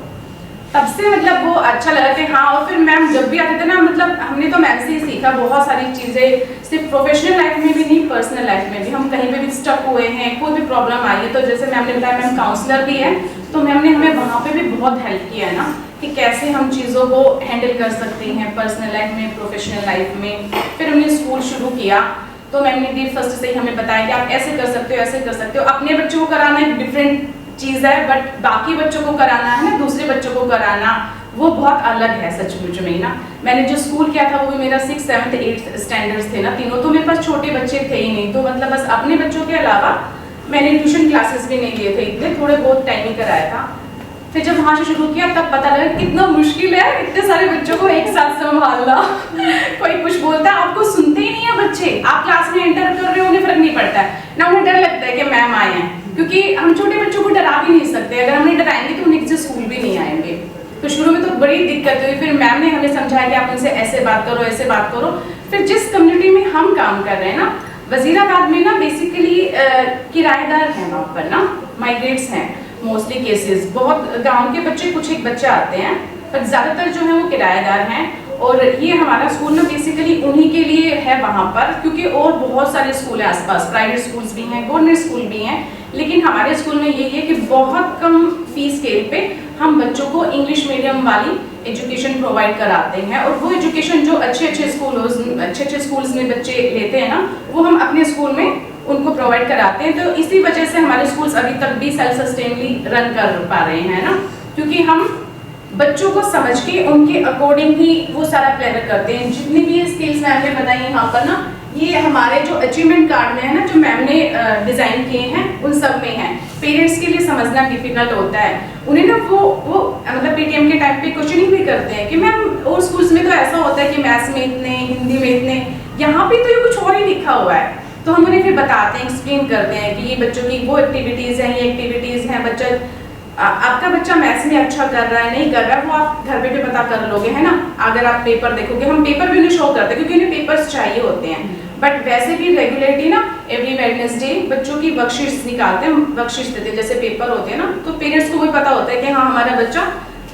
तब से मतलब वो अच्छा लगा कि हाँ। और फिर मैम जब भी आते थे ना, मतलब हमने तो मैम से ही सीखा बहुत सारी चीज़ें, सिर्फ प्रोफेशनल लाइफ में भी नहीं, पर्सनल लाइफ में भी। हम कहीं पे भी स्टक हुए हैं, कोई भी प्रॉब्लम आई है, तो जैसे मैम ने बताया मैम काउंसलर भी है, तो मैम ने हमें वहाँ पे भी बहुत हेल्प किया है ना कि कैसे हम चीज़ों को हैंडल कर सकते हैं पर्सनल लाइफ में, प्रोफेशनल लाइफ में। फिर हमने स्कूल शुरू किया तो मैम ने भी फर्स्ट से ही हमें बताया कि आप ऐसे कर सकते हो, ऐसे कर सकते हो। अपने बच्चों को कराना एक डिफरेंट चीज़ है, बट बाकी बच्चों को कराना है ना, दूसरे बच्चों को कराना, वो बहुत अलग है सचमुच में ना। मैंने जो स्कूल किया था वो भी मेरा 6th 7th 8th स्टैंडर्ड्स थे ना तीनों, तो मेरे पास छोटे बच्चे थे ही नहीं, तो मतलब बस अपने बच्चों के अलावा मैंने ट्यूशन क्लासेस भी नहीं लिए थे, इतने थोड़े बहुत टाइम ही कराया था। फिर जब वहाँ से शुरू किया तब पता लगा कितना मुश्किल है इतने सारे बच्चों को एक साथ संभालना कोई कुछ बोलता है आपको सुनते ही नहीं है बच्चे, आप क्लास में एंटर कर रहे हो उन्हें फर्क नहीं पड़ता है ना, उन्हें डर लगता है कि मैम आए हैं, क्योंकि हम छोटे बच्चों को डरा भी नहीं सकते, अगर हम उन्हें डराएंगे तो उन्हें किसी स्कूल भी नहीं आएंगे। तो शुरू में तो बड़ी दिक्कत हुई, फिर मैम ने हमें समझाया कि आप उनसे ऐसे बात करो, ऐसे बात करो। फिर जिस कम्युनिटी में हम काम कर रहे हैं ना, वजीराबाद में ना बेसिकली किराएदार हैं वहाँ पर ना, माइग्रेट्स हैं मोस्टली केसेस, बहुत गांव के बच्चे कुछ एक बच्चे आते हैं, पर ज़्यादातर जो है वो किराएदार हैं। और ये हमारा स्कूल ना बेसिकली उन्हीं के लिए है वहाँ पर, क्योंकि और बहुत सारे स्कूल हैं आसपास, प्राइवेट स्कूल्स भी हैं, गवर्नमेंट स्कूल भी हैं, लेकिन हमारे स्कूल में यही है कि बहुत कम फीस स्केल पे हम बच्चों को इंग्लिश मीडियम वाली एजुकेशन प्रोवाइड कराते हैं। और वो एजुकेशन जो अच्छे अच्छे स्कूल्स में बच्चे लेते हैं ना, वो हम अपने स्कूल में उनको प्रोवाइड कराते हैं। तो इसी वजह से हमारे स्कूल्स अभी तक भी सेल्फ सस्टेनली रन कर पा रहे हैं ना, क्योंकि हम बच्चों को समझ के उनके अकॉर्डिंग ही वो सारा प्लान करते हैं। जितनी भी स्किल्स मैम ने बताई यहाँ पर ना, ये हमारे जो अचीवमेंट कार्ड में है ना, जो मैम ने डिज़ाइन किए हैं उन सब में है। पेरेंट्स के लिए समझना डिफिकल्ट होता है, उन्हें ना वो मतलब पीटीएम के टाइम पे क्वेश्चनिंग भी करते हैं कि मैम और स्कूल्स में तो ऐसा होता है कि मैथ्स में इतने, हिंदी में इतने, यहाँ पे तो ये कुछ और ही लिखा हुआ है। तो हम उन्हें फिर बताते हैं, एक्सप्लेन करते हैं कि ये बच्चों की वो एक्टिविटीज़ हैं, ये एक्टिविटीज़ हैं, बच्चा आपका बच्चा मैथ्स में अच्छा कर रहा है नहीं कर रहा है वो आप घर पे भी पता कर लोगे, है ना। अगर आप पेपर देखोगे, हम पेपर भी उन्हें शो करते हैं क्योंकि उन्हें पेपर्स चाहिए होते हैं, बट वैसे भी रेगुलरली ना एवरी वेडनेसडे बच्चों की वर्कशीट्स निकालते हैं, वर्कशीट्स देते हैं, जैसे पेपर होते हैं ना, तो पेरेंट्स को भी पता होता है कि हाँ हमारा बच्चा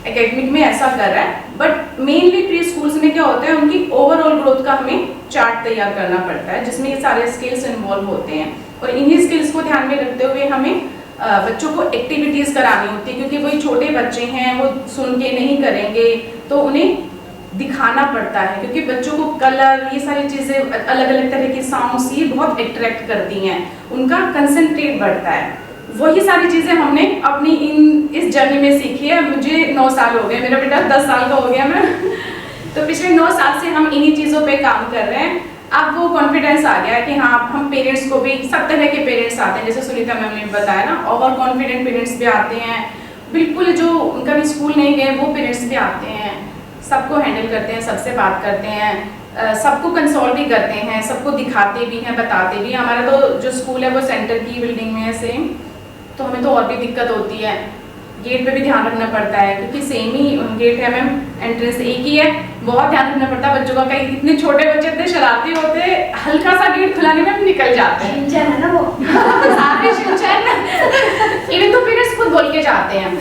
एकेडमिक में ऐसा कर रहा है। बट मेनली प्री स्कूल्स में क्या होता है, उनकी ओवरऑल ग्रोथ का हमें चार्ट तैयार करना पड़ता है, जिसमें ये सारे स्किल्स इन्वॉल्व होते हैं। और इन्हीं स्किल्स को ध्यान में रखते हुए हमें बच्चों को एक्टिविटीज़ करानी होती है, क्योंकि वही छोटे बच्चे हैं, वो सुन के नहीं करेंगे, तो उन्हें दिखाना पड़ता है, क्योंकि बच्चों को कलर, ये सारी चीज़ें, अलग अलग तरह की साउंड्स, ये बहुत अट्रैक्ट करती हैं, उनका कंसंट्रेट बढ़ता है। वही सारी चीज़ें हमने अपनी इस जर्नी में सीखी है। मुझे 9 साल हो गए, मेरा बेटा 10 साल का हो गया मैं तो पिछले 9 साल से हम इन्हीं चीज़ों पे काम कर रहे हैं। अब वो कॉन्फिडेंस आ गया है कि हाँ हम पेरेंट्स को भी, सब तरह के पेरेंट्स आते हैं, जैसे सुनीता मैम ने बताया ना, ओवर कॉन्फिडेंट पेरेंट्स भी आते हैं, बिल्कुल जो उनका भी स्कूल नहीं गए वो पेरेंट्स भी आते हैं, सबको हैंडल करते हैं, सबसे बात करते हैं, सबको कंसोल भी करते हैं, सबको दिखाते भी हैं, बताते भी हैं। हमारा तो जो स्कूल है वो सेंटर की बिल्डिंग में है सेम, तो हमें तो और भी दिक्कत होती है, गेट पे भी ध्यान रखना पड़ता है, क्योंकि सेम ही गेट है मैम, एंट्रेंस एक ही है, बहुत ध्यान रखना पड़ता है बच्चों का। कहीं इतने छोटे बच्चे इतने शरारती होते, हल्का सा गेट खुलाने में निकल जाते हैं, शिनचैन है ना वो सारे शिनचैन इन्हें तो पेरेंट्स खुद बोल के जाते हैं।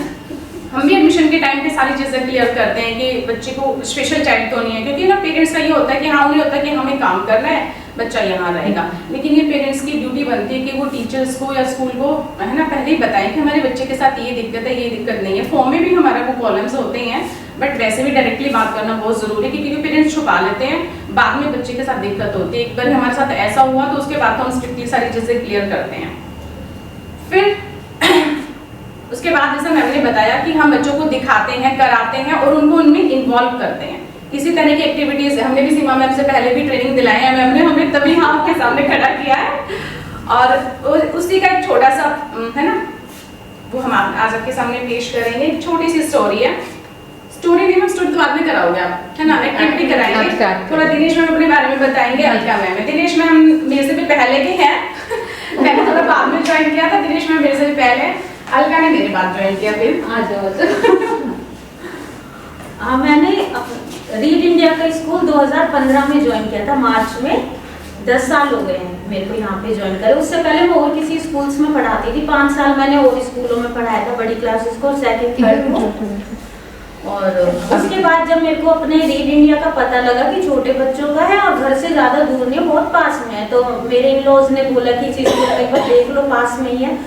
हम भी एडमिशन के टाइम पे सारी चीज़ें क्लियर करते हैं कि बच्चे को स्पेशल चाइल्ड तो नहीं है, क्योंकि ना पेरेंट्स का ये होता है कि हाँ उन्हें होता है कि हमें काम करना है, बच्चा यहाँ रहेगा। लेकिन ये पेरेंट्स की ड्यूटी बनती है कि वो टीचर्स को या स्कूल को है ना पहले ही बताएं कि हमारे बच्चे के साथ ये दिक्कत है, ये दिक्कत नहीं है। फॉर्म में भी हमारा वो कॉलम्स होते हैं, बट वैसे भी डायरेक्टली बात करना बहुत ज़रूरी है, क्योंकि पेरेंट्स छुपा लेते हैं, बाद में बच्चे के साथ दिक्कत होती है। एक बार हमारे साथ ऐसा हुआ तो उसके बाद तो हम स्ट्रिक्टली सारी चीज़ें क्लियर करते हैं। फिर उसके बाद जैसे मैम ने बताया कि हम बच्चों को दिखाते हैं, कराते हैं और उनको उनमें इन्वॉल्व करते हैं। इसी तरह की एक्टिविटीज़ हमने भी सीमा मैम से पहले भी ट्रेनिंग दिलाई है, मैम ने हमें तभी यहाँ आपके सामने खड़ा किया है। और उसी का एक छोटा सा है ना, वो हम आज आपके सामने पेश करेंगे। एक छोटी सी स्टोरी है। स्टोरी नहीं मैम, स्टोरी तो बाद में कराओगे आप, है ना, एक्टिविटी कराएंगे। थोड़ा दिनेश मैम अपने बारे में बताएंगे। अलका मैम है, दिनेश मैम मेरे से भी पहले के हैं, मैंने थोड़ा बाद में ज्वाइन किया था, दिनेश मैम मेरे से भी पहले, अलका ने मेरे बाद ज्वाइन किया। फिर आ जाओ। मैंने रीड इंडिया का स्कूल 2015 में ज्वाइन किया था, मार्च में। 10 साल हो गए हैं मेरे को यहाँ पे ज्वाइन करे। उससे पहले मैं और किसी स्कूल्स में पढ़ाती थी। 5 साल मैंने और स्कूलों में पढ़ाया था, बड़ी क्लासेस को, 2nd 3rd को। और उसके बाद जब मेरे को अपने रीड इंडिया का पता लगा कि छोटे बच्चों का है और घर से ज़्यादा दूर नहीं, बहुत पास में है, तो मेरे इन-लॉज ने बोला कि इस स्कूल में एक बार देख लो, पास में ही है।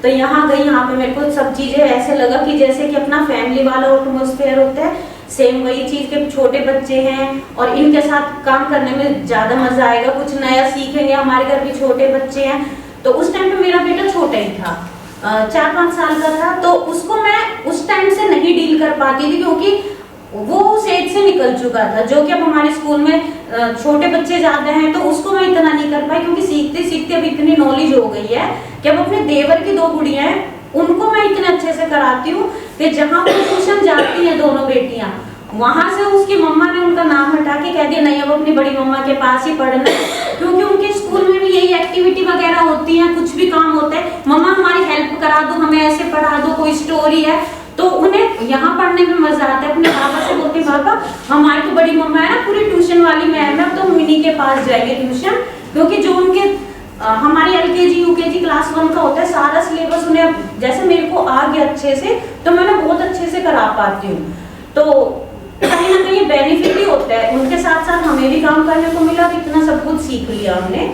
तो यहाँ गई, यहाँ पे मेरे को सब चीज़ें ऐसे लगा कि जैसे कि अपना फैमिली वाला एटमॉस्फेयर होता है, सेम वही चीज़ के छोटे बच्चे हैं और इनके साथ काम करने में ज़्यादा मज़ा आएगा, कुछ नया सीखेंगे। हमारे घर भी छोटे बच्चे हैं। तो उस टाइम पे मेरा बेटा छोटा ही था, 4-5 साल का था, तो उसको मैं उस टाइम से नहीं डील कर पाती थी, क्योंकि वो उस एज से निकल चुका था। जो कि अब हमारे स्कूल में छोटे बच्चे ज़्यादा हैं, तो उसको मैं इतना नहीं कर पाई, क्योंकि सीखते सीखते अब इतनी नॉलेज हो गई है कि अब अपने देवर की 2 गुड़ियाँ हैं, उनको मैं इतने अच्छे से कराती हूँ कि जहाँ वो ट्यूशन जाती हैं दोनों बेटियाँ, वहाँ से उसकी मम्मा ने उनका नाम हटा के कह दिया नहीं अब अपनी बड़ी मम्मा के पास ही पढ़ना, क्योंकि उनके स्कूल में भी यही एक्टिविटी वगैरह होती है, कुछ भी काम होता है, मम्मा हमारी हेल्प करा दो, हमें ऐसे पढ़ा दो, कोई स्टोरी है, तो उन्हें यहाँ पढ़ने में मजा आता है। अपने पापा से बोलते पापा हमारी तो बड़ी मम्मा है ना, पूरी ट्यूशन वाली मैम है, तो हम इन्हीं के पास जाएंगे ट्यूशन, क्योंकि जो उनके हमारी LKG UKG क्लास 1 का होता है, सारा सिलेबस उन्हें जैसे मेरे को आ गया अच्छे से, तो मैं बहुत अच्छे से करा पाती हूँ। तो कहीं ना कहीं बेनिफिट ही होता है, उनके साथ साथ हमें भी काम करने को मिला, तो इतना सब कुछ सीख लिया हमने।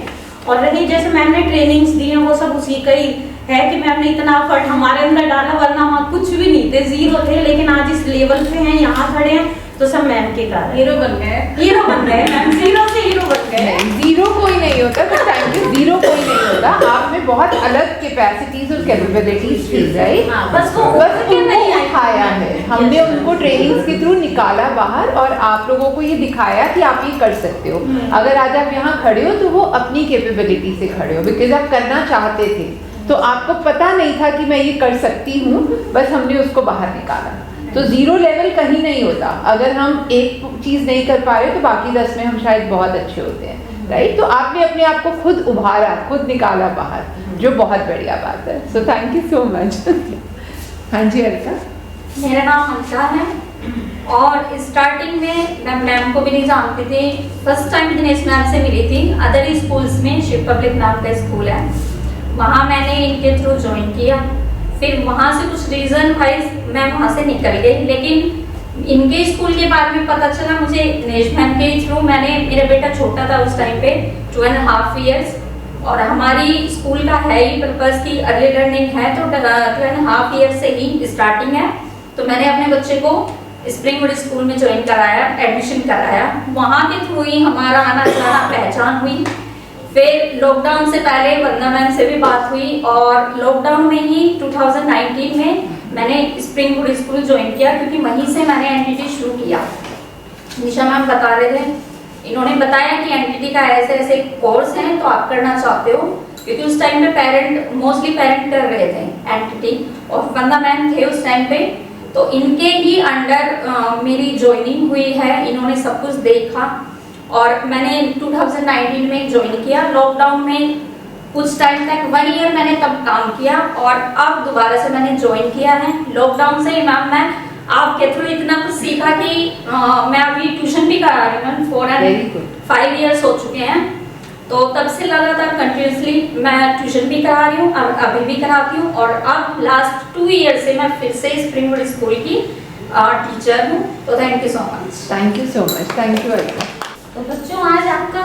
और रही जैसे मैम ने ट्रेनिंग्स दी हैं, वो सब उसी का ही है कि मैम ने इतना एफर्ट हमारे अंदर डाला, वरना हम कुछ भी नहीं थे, 0 थे, लेकिन आज इस लेवल पे हैं, यहाँ खड़े हैं, तो सब मैम के कारण। हीरो बन गए, हीरो बन गए मैम, 0 से हीरो बन गए। जीरो कोई नहीं होता, तो टाइम पे जीरो कोई नहीं होता। आप में बहुत अलग कैपेसिटीज और कैपेबिलिटीज थी, राइट? बस वो उनको दिखाया है, हमने उनको ट्रेनिंग्स के थ्रू निकाला बाहर और आप लोगों को ये दिखाया कि आप ये कर सकते हो। अगर आज आप यहाँ खड़े हो तो वो अपनी कैपेबिलिटी से खड़े हो, बिकॉज आप करना चाहते थे, तो आपको पता नहीं था कि मैं ये कर सकती हूँ, बस हमने उसको बाहर निकाला। तो 0 लेवल कहीं नहीं होता। अगर हम एक चीज़ नहीं कर पा रहे तो बाकी 10 में हम शायद बहुत अच्छे होते हैं, राइट? तो आपने अपने आप को खुद उभारा, खुद निकाला बाहर, जो बहुत बढ़िया बात है। So thank you so much. हाँ जी अलका। मेरा नाम अलका है और स्टार्टिंग में मैं मैम को भी नहीं जानती थी। फर्स्ट टाइम दिनेश मैम से मिली थी अदर स्कूल्स में, शिव पब्लिक नाम का स्कूल है, वहाँ मैंने इनके थ्रू ज्वाइन किया। फिर वहाँ से कुछ रीज़न वाइज मैं वहाँ से निकल गई, लेकिन इनके स्कूल के बारे में पता चला मुझे दिनेश मैम के थ्रू। मैंने, मेरा बेटा छोटा था उस टाइम पे, 2.5 ईयर्स, और हमारी स्कूल का है ही पर्पस की अर्ली लर्निंग है, तो 2.5 ईयर से ही स्टार्टिंग है। तो मैंने अपने बच्चे को स्प्रिंगवुड स्कूल में ज्वाइन कराया, एडमिशन कराया। वहाँ के थ्रू ही हमारा आना जाना पहचान हुई। फिर लॉकडाउन से पहले वंदना मैम से भी बात हुई और लॉकडाउन में ही 2019 में मैंने स्प्रिंगवुड स्कूल ज्वाइन किया, क्योंकि वहीं से मैंने एनटीटी शुरू किया। निशा मैम बता रहे थे, इन्होंने बताया कि एनटीटी का ऐसे ऐसे कोर्स है, तो आप करना चाहते हो, क्योंकि उस टाइम पे पेरेंट, मोस्टली पेरेंट कर रहे थे एनटीटी, और वंदना मैम थे उस टाइम पे, तो इनके ही अंडर मेरी ज्वाइनिंग हुई है। इन्होंने सब कुछ देखा और मैंने 2019 में ज्वाइन किया। लॉकडाउन में कुछ टाइम तक 1 ईयर मैंने तब काम किया और अब दोबारा से मैंने ज्वाइन किया है। लॉकडाउन से मैम मैं आपके थ्रू इतना कुछ सीखा कि मैं अभी ट्यूशन भी करा रही हूँ, 4 and 5 ईयर्स हो चुके हैं, तो तब से लगातार कंटिन्यूसली मैं ट्यूशन भी करा रही हूँ, अभी भी कराती हूँ, और अब लास्ट 2 ईयर से मैं फिर से स्प्रिंगवुड स्कूल की टीचर हूँ। तो thank you so much. Thank you so much. Thank you Alka. तो बच्चों, आज आपका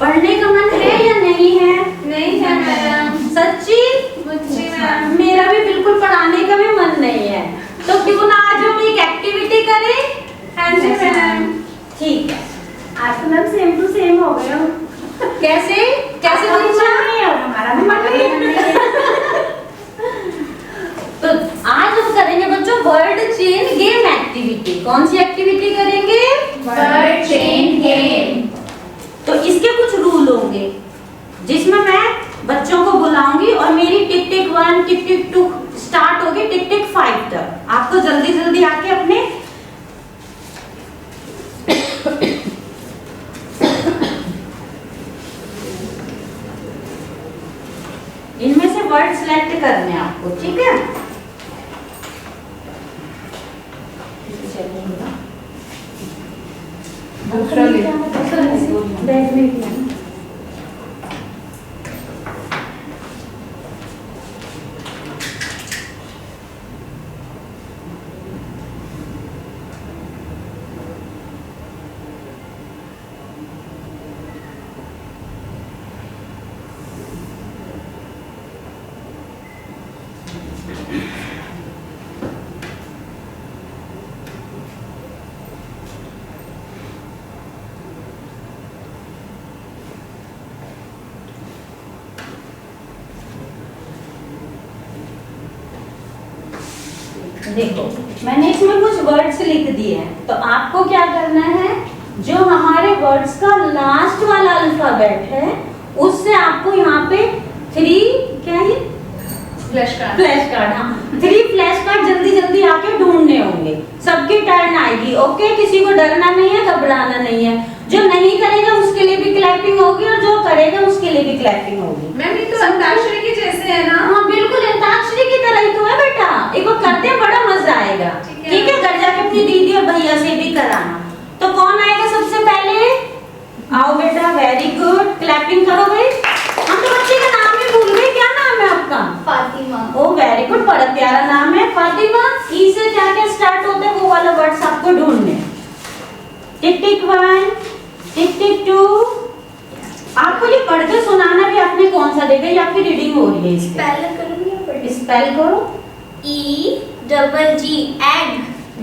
पढ़ने का मन है या नहीं है? नहीं है मैडम। सच्ची? मुझे मैम। मेरा भी बिल्कुल पढ़ाने का भी मन नहीं है। तो क्यों ना आज हम एक एक्टिविटी करें? हाँ जी मैम। ठीक है। आज तो मैम सेम टू सेम हो गया। कैसे कैसे आपका भी बच्चा? मन नहीं है और हमारा भी मन नहीं है। तो आज हम करेंगे बच्चों वर्ड चेन गेम एक्टिविटी। कौन सी एक्टिविटी करेंगे? Word chain game. तो इसके कुछ रूल होंगे जिसमें मैं बच्चों को बुलाऊंगी और मेरी टिक टिक 1 टिक टिक 2 स्टार्ट होगी टिक टिक 5 तक। आपको जल्दी जल्दी आके अपने इनमें से वर्ड सिलेक्ट करने हैं आपको, ठीक है? दूसरा ले। बैग में भी है। देखो मैंने इसमें कुछ वर्ड्स लिख दिए हैं, तो आपको क्या करना है, जो हमारे वर्ड्स का लास्ट वाला अल्फाबेट है उससे आपको यहाँ पे 3 क्या है फ्लैश कार्ड। फ्लैश कार्ड, हाँ 3 फ्लैश कार्ड जल्दी जल्दी आके ढूंढने होंगे। सबकी टर्न आएगी, ओके? किसी को डरना नहीं है, घबराना नहीं है। जो नहीं करेगा उसके लिए भी क्लैपिंग होगी और जो करेगा उसके लिए भी क्लैपिंग होगी। मैम ये तो अंताक्षरी के जैसे है ना? हाँ बिल्कुल अंताक्षरी की तरह ही तो है बेटा। एक बार करते हैं, बड़ा मजा आएगा। ठीक है, घर जाके अपनी दीदी और भैया से भी कराना। तो कौन आएगा सबसे पहले? आओ बेटा, वेरी गुड, क्लैपिंग करो भाई। हम तो बच्चे का नाम ही भूल गए, क्या नाम है आपका? फातिमा। ओ वेरी गुड, बड़ा प्यारा नाम है फातिमा। ई से क्या क्या स्टार्ट होता है वो वाला वर्ड्स आपको ढूंढने। टिक टिक 1 टिक टिक 2। आपको ये पढ़ के सुनाना भी आपने कौन सा देखा या फिर रीडिंग हो रही है इसकी? स्पेल करूंगी या पढ़? स्पेल करो। E-double-G egg.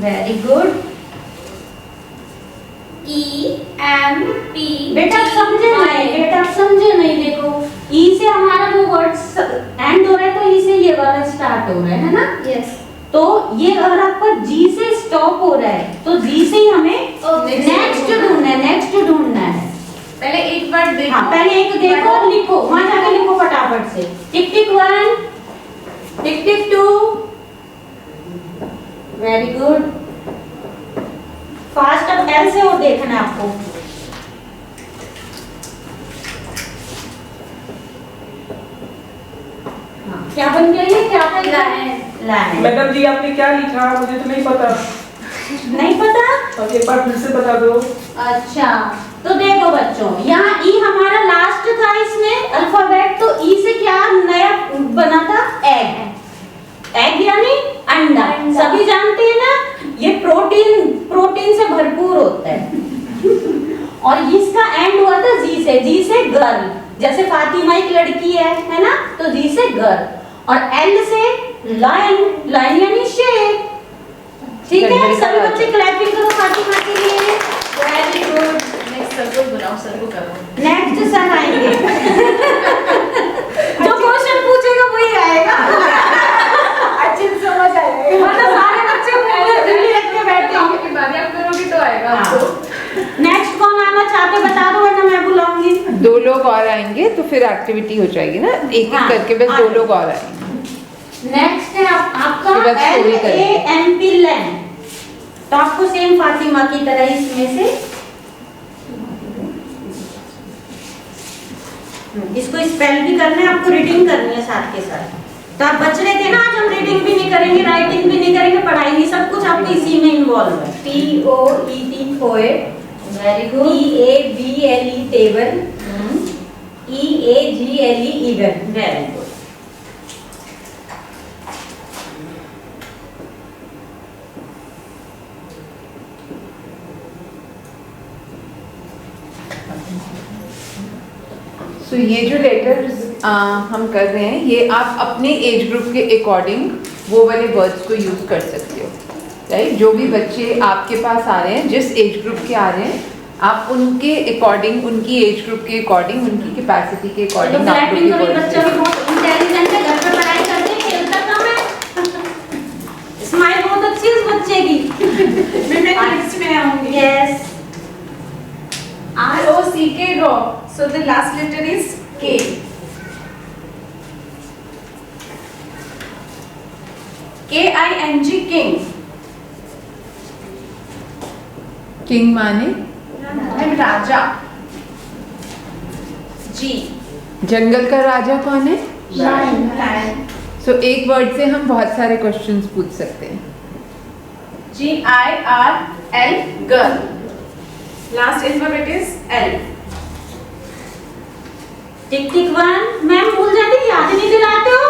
Very good. E-M-P। बेटा आप समझे नहीं, बेटा आप समझे नहीं। देखो ई से हमारा वो वर्ड एंड हो रहा है तो ई से ये वाला स्टार्ट हो रहा है ना? यस। तो ये अगर आपका जी से स्टॉप हो रहा है तो जी से ही हमें नेक्स्ट ढूंढना है, नेक्स्ट ढूंढना है। पहले एक वर्ड देखो। हाँ पहले एक देखो और लिखो, वहां जाके लिखो फटाफट से। टिक टिक 1 टिक टिक 2। Very good, fast. अब एल से और देखना है आपको। हाँ, क्या बन गया ये? क्या बन रहा है? लाइन। मैडम जी आपने क्या लिखा, मुझे तो नहीं पता। नहीं पता? अब एक बार फिर से बता दो। अच्छा तो देखो बच्चों, यहाँ ई हमारा लास्ट था इसमें अल्फाबेट, तो ई से क्या नया बना था? एग। एग यानी अंडा। सभी जानते हैं ना, ये प्रोटीन से भरपूर होता है। और इसका एंड हुआ था जी से। जी से गर्ल, जैसे फातिमा एक लड़की है ना, तो जी से गर्ल। और एल से लायन, लायन यानी शेर। ठीक है, सभी बच्चे क्लैपिंग करो फातिमा के लिए। Very good. नेक्स्ट सर को बुलाओ, सर को करो। नेक्स्ट सर आएंगे। जो क्वेश्चन पूछेगा वही आएगा। अच्छे से समझ आएगा। मतलब सारे बच्चे मुंह में दिल्ली रख के बैठेंगे। आपकी बारी आप करोगी तो आएगा आपको। नेक्स्ट कौन आना चाहते बता दो वरना मैं बुलाऊंगी। 2 लोग और आएंगे तो फिर एक्टिविटी हो जाएगी ना, एक हाँ, करके बस 2 लोग और आएंगे। नेक्स्ट है आपका फिर बस पूरी करेंगे। LAMP lamp. तो आपको सेम फातिमा की तरह इसमें से इसको स्पेल भी करना है, आपको रीडिंग करनी है साथ के साथ। तो आप बच रहे थे ना, आज हम रीडिंग भी नहीं करेंगे, राइटिंग भी नहीं करेंगे, पढ़ाई नहीं, सब कुछ आपको इसी में इन्वॉल्व है। POET poet. Very good. TABLE table. EAGLE eagle. Very good. So ये जो लेटर्स हम कर रहे हैं, ये आप अपने एज ग्रुप के अकॉर्डिंग वो वाले वर्ड्स को यूज़ कर सकते हो, राइट? जो भी बच्चे आपके पास आ रहे हैं, जिस एज ग्रुप के आ रहे हैं, आप उनके अकॉर्डिंग, उनकी एज ग्रुप के अकॉर्डिंग, उनकी कैपेसिटी के अकॉर्डिंग आप लोग तो बच्चा भी बहुत इंटेलिजेंट है, घर पे पढ़ाई करते हैं, खेलता कम है। स्माइल बहुत अच्छी है उस बच्चे की। मैं नेक्स्ट में आऊंगी। Yes. ROCK raw. So the last letter is K. KING king. King माने राजा। G. जंगल का राजा कौन है? Lion. सो एक वर्ड से हम बहुत सारे क्वेश्चंस पूछ सकते हैं। GIRL girl. Last alphabet is L. Tick tick one. Ma'am भूल जाती, याद ही नहीं दिलाते हो।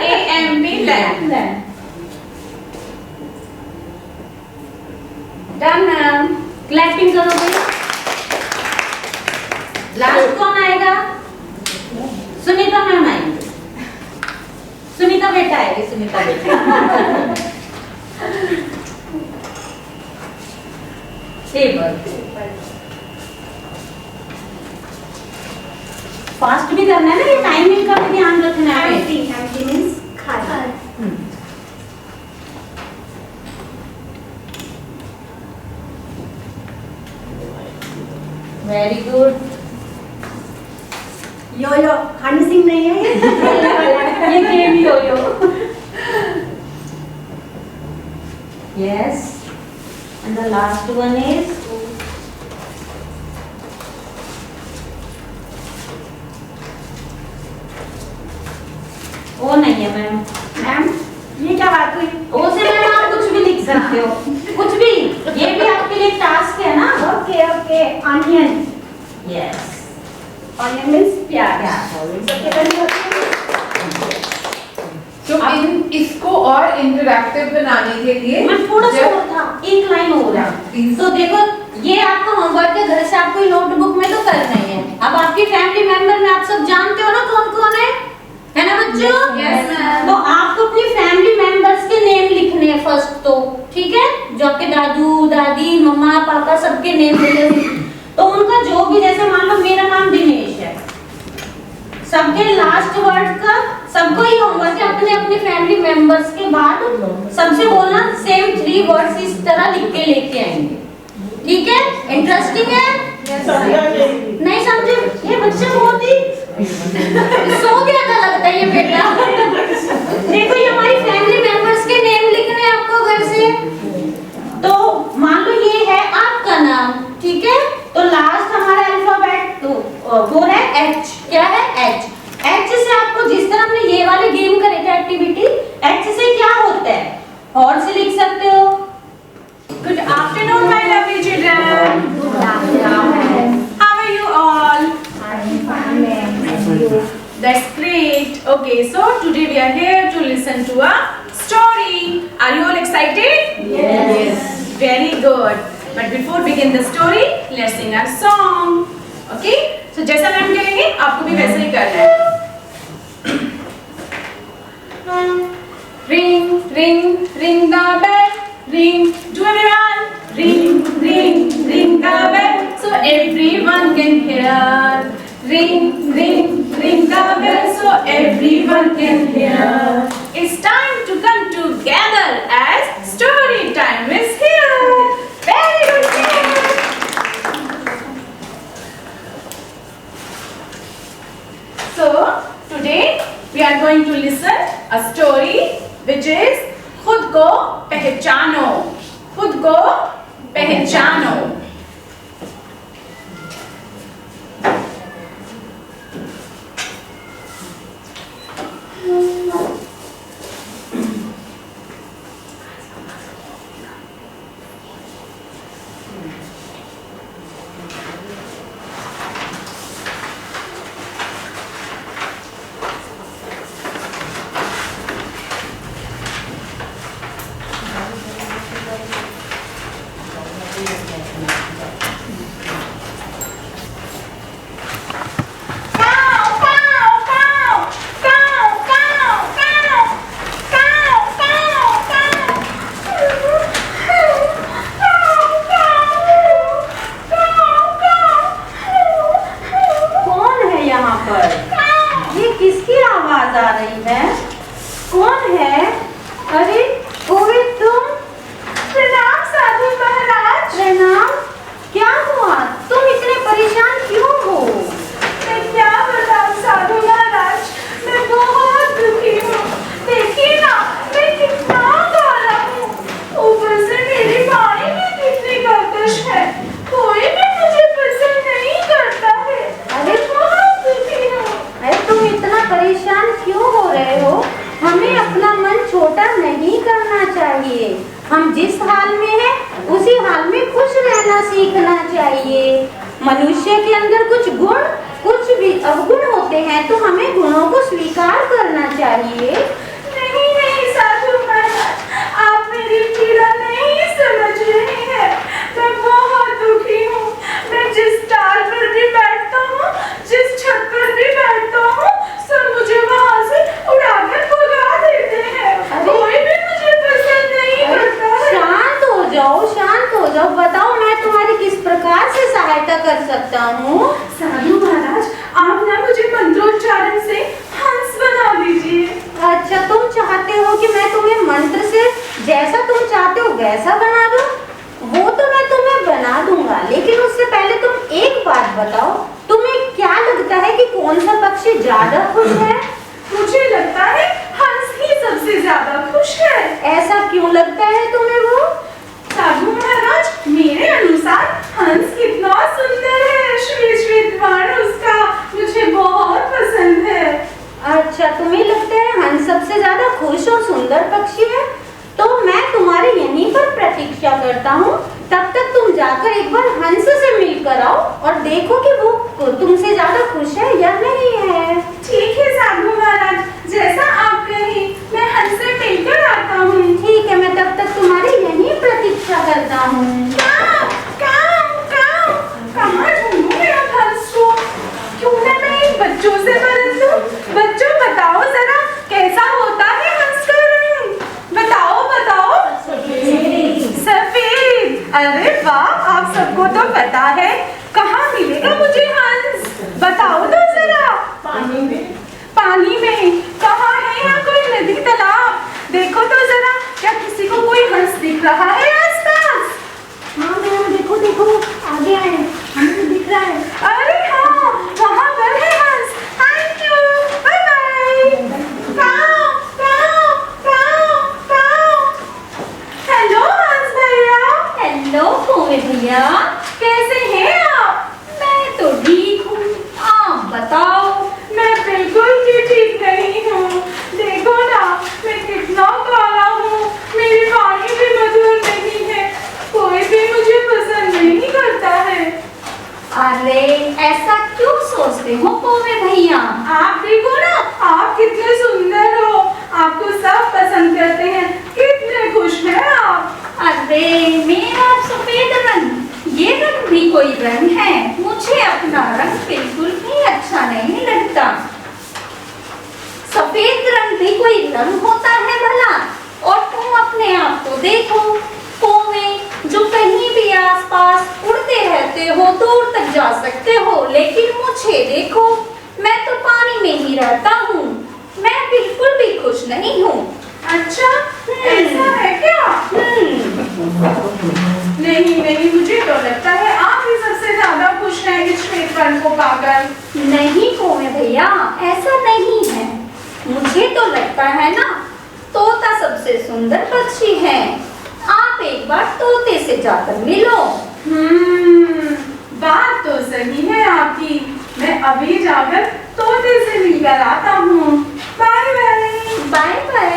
LAMB lamb. Done ma'am. Clapping करो भाई। लास्ट कौन आएगा? सुनीता मैम आएंगे। सुनीता बेटा आएगी, सुनीता बेटा। टेबल। फास्ट भी करना है ना, ये टाइमिंग का भी ध्यान रखना है। एम्प्टी मींस खाली। Very good. Yo yo Honey Singh नहीं है ये। ये game yo yo. Yes. And the last one is वो नहीं है मैम। मैम ये क्या बात हुई? वो से मैम आप कुछ भी लिख सकते हो, कुछ भी। ये भी आपके लिए टास्क है ना। Okay okay onion. Yes. Onion means प्याज। तो इसको और इंटरैक्टिव बनाने के लिए मैं थोड़ा सा और था, एक लाइन हो रहा है। तो देखो, ये आपका होमवर्क है, घर से आपको नोटबुक में तो करना ही है। अब आपकी फैमिली मेंबर में आप सब जानते हो ना कौन कौन है ना बच्चों? Yes, ma'am. तो आपको अपनी फैमिली मेंबर्स के नेम लिखने हैं फर्स्ट, तो ठीक है? जो आपके दादू दादी मम्मा पापा सबके नेम लिखे। तो उनका जो भी, जैसे मान लो मेरा नाम दिनेश है, सबके लास्ट वर्ड का सबको ही होमवर्क है, अपने अपने फैमिली मेंबर्स के बाद सबसे बोलना सेम 3 वर्ड्स इस तरह लिख के लेके आएंगे। ठीक है? इंटरेस्टिंग है? नहीं समझे? ये बच्चा बहुत ही सो गया था लगता है ये बेटा। देखो, ये हमारी फैमिली मेंबर्स के नेम लिखने हैं आपको घर से। तो मान लो ये है आपका नाम, ठीक है? तो लास्ट हमारा अल्फाबेट तो वो है H। क्या है? H। H से आपको, जिस तरह हमने ये वाले गेम करे थे एक्टिविटी, H से क्या होता है और से लिख सकते हो। Good afternoon, my lovely children. How are you all? That's great. Okay, so today we are here to listen to a story. Are you all excited? Yes. Very good. But before begin the story, let's sing our song. Okay? So जैसा ma'am करेंगे आपको भी वैसे ही करना है। Ring, ring, ring the bell. Ring, do everyone. Ring, ring, ring the bell. So everyone can hear. Ring, ring, ring the bell. So everyone can hear. It's time to come together as story time is here. Very good. So today we are going to listen a story which is खुद को पहचानो। खुद को पहचानो। करना सीखना चाहिए। मनुष्य के अंदर कुछ गुण, कुछ भी अवगुण होते हैं, तो हमें गुणों को स्वीकार करना चाहिए। नहीं नहीं साधु महाराज, आप मेरी पीड़ा नहीं समझ रहे हैं। मैं बहुत दुखी हूँ। मैं जिस टाल पर भी बैठता हूँ, जिस छत पर भी बैठता हूँ, सब मुझे वहाँ से उड़ाकर भगा देते हैं। कोई भी मुझे पसंद नहीं करता है। शांत हो जाओ, शांत हो जाओ। बताओ मैं तुम्हारी किस प्रकार से सहायता कर सकता हूँ? साधु महाराज, आप ना मुझे मंत्रोच्चारण से हंस बना दीजिए। अच्छा, तुम चाहते हो कि मैं तुम्हें मंत्र से जैसा तुम चाहते हो वैसा बना दूं? वो तो मैं तुम्हें बना दूंगा, लेकिन उससे पहले तुम एक बात बताओ, तुम्हें क्या लगता है कि कौन सा पक्षी ज्यादा खुश है? मुझे लगता है हंस ही सबसे ज्यादा खुश है। ऐसा क्यों लगता है तुम्हें वो? साधु महाराज, मेरे अनुसार हंस कितना सुंदर है। श्वेत श्वेत वर्ण उसका मुझे बहुत पसंद है। अच्छा, तुम्हें लगता है हंस सबसे ज्यादा खुश और सुंदर पक्षी है? तो मैं तुम्हारे यहीं पर प्रतीक्षा करता हूँ। तब तक तुम जाकर एक बार हंस से मिलकर आओ और देखो कि वो तुमसे ज्यादा खुश है या नहीं है। ठीक है साधु महाराज, जैसा आप कहें, मैं हंस से मिलकर आता हूँ। ठीक है, मैं तब तक तुम्हारी यहीं प्रतीक्षा करता हूँ। कहाँ ढूंढूं मैं अब हंस को? क्यों ना मैं इन बच्चों से मदद लूं? बच्चों बताओ जरा, कैसा होता है हंस का रंग? बताओ बताओ। सफेद। अरे वाह, आप सबको तो पता है। कहाँ मिलेगा मुझे हंस? बताओ तो जरा। पानी में। पानी में? कहाँ है यहाँ कोई नदी तालाब? देखो तो जरा, क्या किसी को कोई हंस दिख रहा है आसपास? हाँ मैम, देखो देखो आगे आए, हमें दिख रहा है। अरे हाँ, वहाँ पर है हंस। Thank you, bye bye. Cow cow cow cow. Hello हंस भैया। हेलो कोमे भैया, कैसे हैं आप? मैं तो ठीक हूँ, आप बताओ। मैं बिल्कुल भी ठीक नहीं हूँ। देखो ना, मैं कितना काला हूँ। मेरी वाणी भी मधुर नहीं है। कोई भी मुझे पसंद नहीं करता है। अरे ऐसा क्यों सोचते हो कोमे भैया? आप देखो ना, आप कितने सुंदर हो। आपको सब पसंद करते हैं। कितने खुश हैं आप। अरे मेरा सफेद रंग, ये रंग भी कोई रंग है? मुझे अपना रंग बिल्कुल भी अच्छा नहीं लगता। सफेद रंग भी कोई रंग होता है भला? और तुम अपने आप को देखो, कोमे, जो कहीं भी आसपास उड़ते रहते हो, दूर तक जा सकते हो, लेकिन मुझे देखो, मैं तो पानी में ही रहता हूँ। मैं बिल्कुल भी खुश नहीं हूँ। अच्छा, ऐसा है क्या? नहीं नहीं, मुझे तो लगता है आप ही सबसे ज्यादा खुश हैं इस श्वेत वर्ण को पाकर। नहीं कोमे भैया, ऐसा नहीं है। मुझे तो लगता है ना, तोता सबसे सुंदर पक्षी है। आप एक बार तोते से जाकर मिलो। बात तो सही है आपकी। मैं अभी जाकर तोते से मिलकर आता हूँ। Bye bye. Bye bye.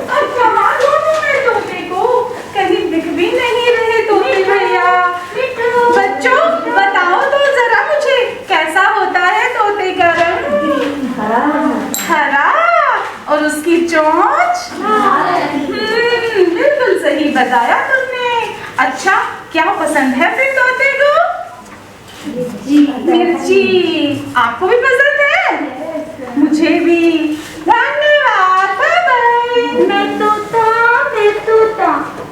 अब कहाँ ढूंढूं मैं तोते को? कहीं दिख भी नहीं रहे तोते भैया। बच्चों बताओ तो जरा मुझे, कैसा होता है तोते का रंग? हरा। और उसकी चोंच? बिल्कुल सही बताया तुमने। अच्छा, क्या पसंद है फिर तोते को? मिर्ची। आपको भी पसंद है? मुझे भी। धन्यवाद, बाय बाय। मैं तोता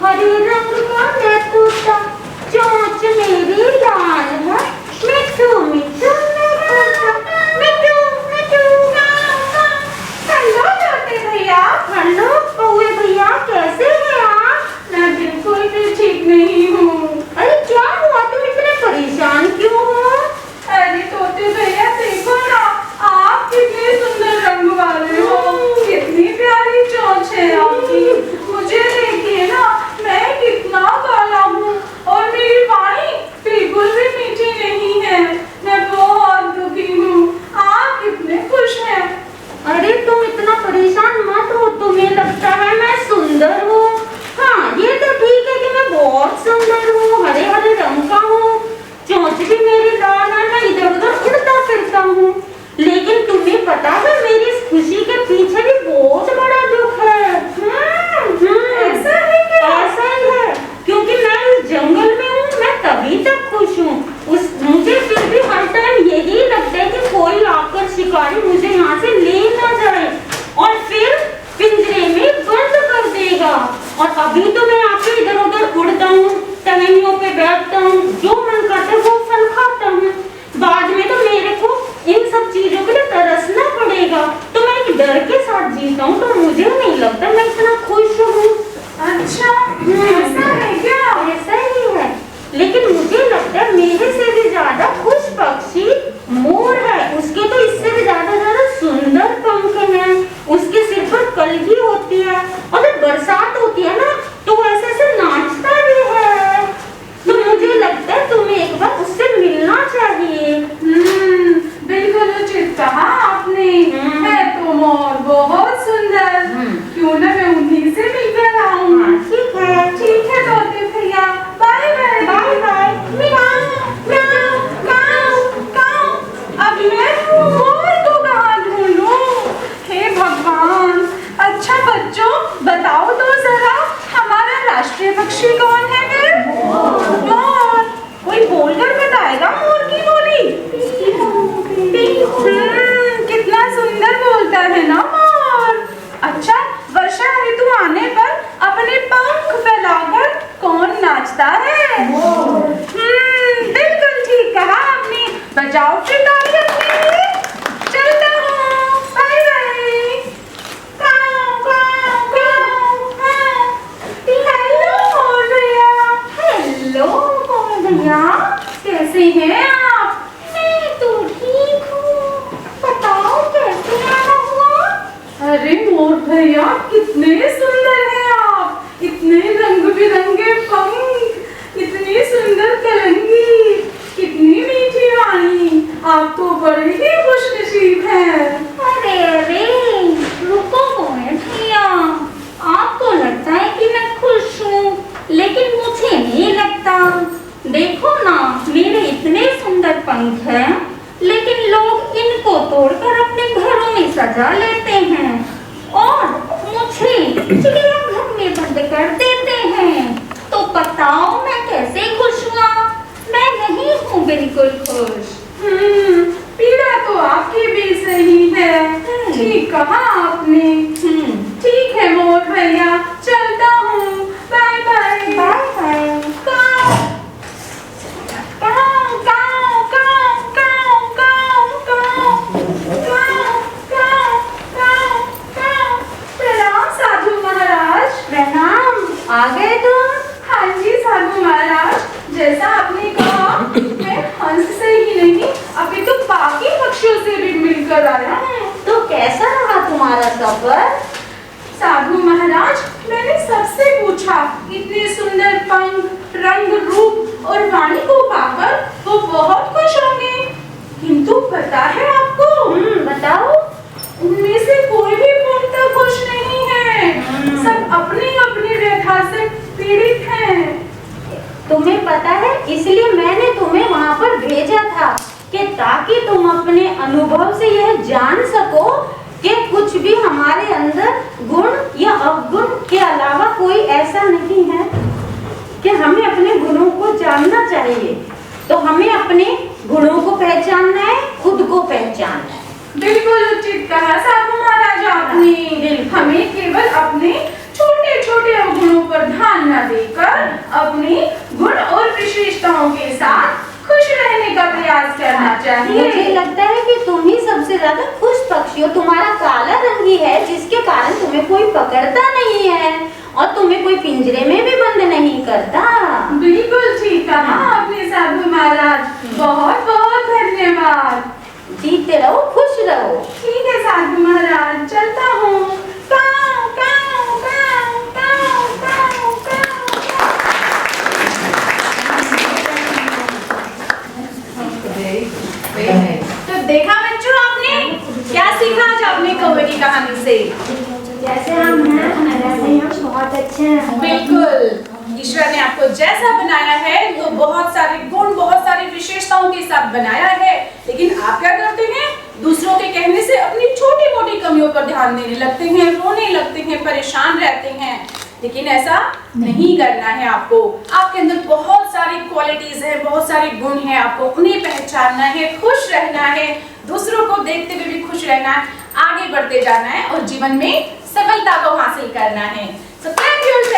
हरे रंग का मैं तोता, चोंच मेरी लाल है, मिट्ठू मिट्ठू मेरा मिट्ठू मिट्ठू। हेलो तोते भैया। हेलो कौवे भैया, कैसे हैं आप? मैं बिल्कुल भी ठीक नहीं हूँ। अरे क्या हुआ, तुम इतने परेशान क्यों हो? अरे तोते भैया देखो ना, पंख हैं, लेकिन लोग इनको तोड़कर अपने घरों में सजा लेते हैं और मुझे चिड़ियाघर में बंद कर देते हैं। तो बताओ मैं कैसे खुश हुआ? मैं नहीं हूँ बिल्कुल खुश। पीड़ा तो आपकी भी सही है, ठीक कहा आपने। ठीक है मोर भैया, चलता हूँ, बाय बाय। Bye bye. प्रणाम साधु महाराज। प्रणाम, आ गए तुम? हाँ जी साधु महाराज, जैसा आपने कहा मैं हंस से ही नहीं अभी तो बाकी पक्षियों से भी मिलकर आया हूँ। तो कैसा रहा तुम्हारा सफर? साधु महाराज, मैंने सबसे पूछा, इतने सुंदर पंख, रंग, रूप और वाणी को पाकर वो बहुत खुश होंगे, किंतु पता है आपको? बताओ। उनमें से कोई भी पूर्णतः खुश नहीं है। सब अपनी अपनी व्यथा से पीड़ित हैं। तुम्हें पता है, इसलिए मैंने तुम्हें वहाँ पर भेजा था कि ताकि तुम अपने अनुभव से यह जान सको कि कुछ भी हमारे अंदर गुण या अवगुण के अलावा कोई ऐसा नहीं है, कि हमें अपने गुणों को जानना चाहिए। तो हमें अपने गुणों को पहचानना है, खुद को पहचानना है। बिल्कुल उचित कहा साधु महाराज आपने। हमें केवल अपने छोटे छोटे अवगुणों पर ध्यान न देकर अपने गुण और विशेषताओं के साथ खुश रहने का प्रयास करना चाहिए। मुझे लगता है कि तुम ही सबसे ज्यादा खुश पक्षी हो। तुम्हारा काला रंग ही है जिसके कारण तुम्हें कोई पकड़ता नहीं है और तुम्हें कोई पिंजरे में भी बंद नहीं करता। बिल्कुल ठीक कहा आपने साधु महाराज, बहुत बहुत धन्यवाद। जीते रहो, खुश रहो। ठीक है साधु महाराज, चलता हूँ। काऊ, काऊ, काऊ, काऊ, काऊ, काऊ। तो देखा बच्चों, आपने क्या सीखा आज आपने कौवे की कहानी से? जैसे हम हैं वैसे ही हम बहुत अच्छे हैं। बिल्कुल, ईश्वर ने आपको जैसा बनाया है तो बहुत सारे गुण, बहुत सारी विशेषताओं के साथ बनाया है, लेकिन आप क्या करते हैं? दूसरों के कहने से अपनी छोटी मोटी कमियों पर ध्यान देने लगते हैं, रोने लगते हैं, परेशान रहते हैं। लेकिन ऐसा नहीं करना है आपको। आपके अंदर बहुत सारी क्वालिटीज हैं, बहुत सारे गुण हैं, आपको उन्हें पहचानना है, खुश रहना है, दूसरों को देखते हुए भी खुश रहना है, आगे बढ़ते जाना है और जीवन में सफलता को हासिल करना है। So thank you.